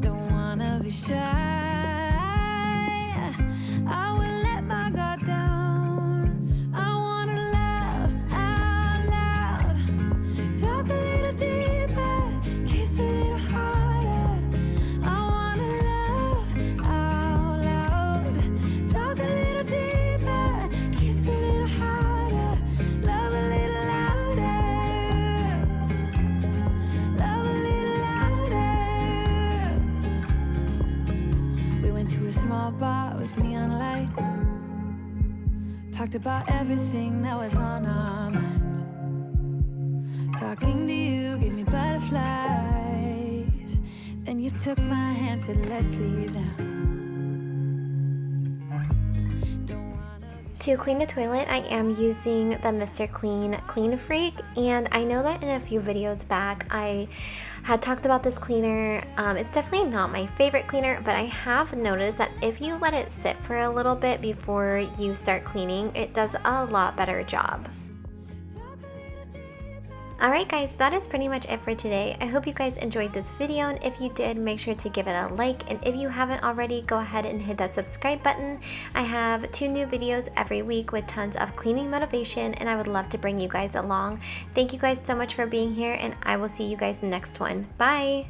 B: Don't wanna be shy. I will let my guard down. I wanna laugh out loud. Talk a little deeper, kiss a little harder. I wanna laugh out loud. Talk a little deeper, kiss a little harder. Love a little louder. Love a little louder. We went to a small bar with neon lights. Talked about everything that was on our minds. Talking to you gave me butterflies. Then you took my hand, said let's leave now. Don't wanna be
A: To clean the toilet, I am using the Mr. Clean Clean Freak, and I know that in a few videos back I had talked about this cleaner. It's definitely not my favorite cleaner, but I have noticed that if you let it sit for a little bit before you start cleaning, it does a lot better job. Alright guys, that is pretty much it for today. I hope you guys enjoyed this video, and if you did, make sure to give it a like, and if you haven't already, go ahead and hit that subscribe button. I have 2 new videos every week with tons of cleaning motivation, and I would love to bring you guys along. Thank you guys so much for being here, and I will see you guys next one. Bye!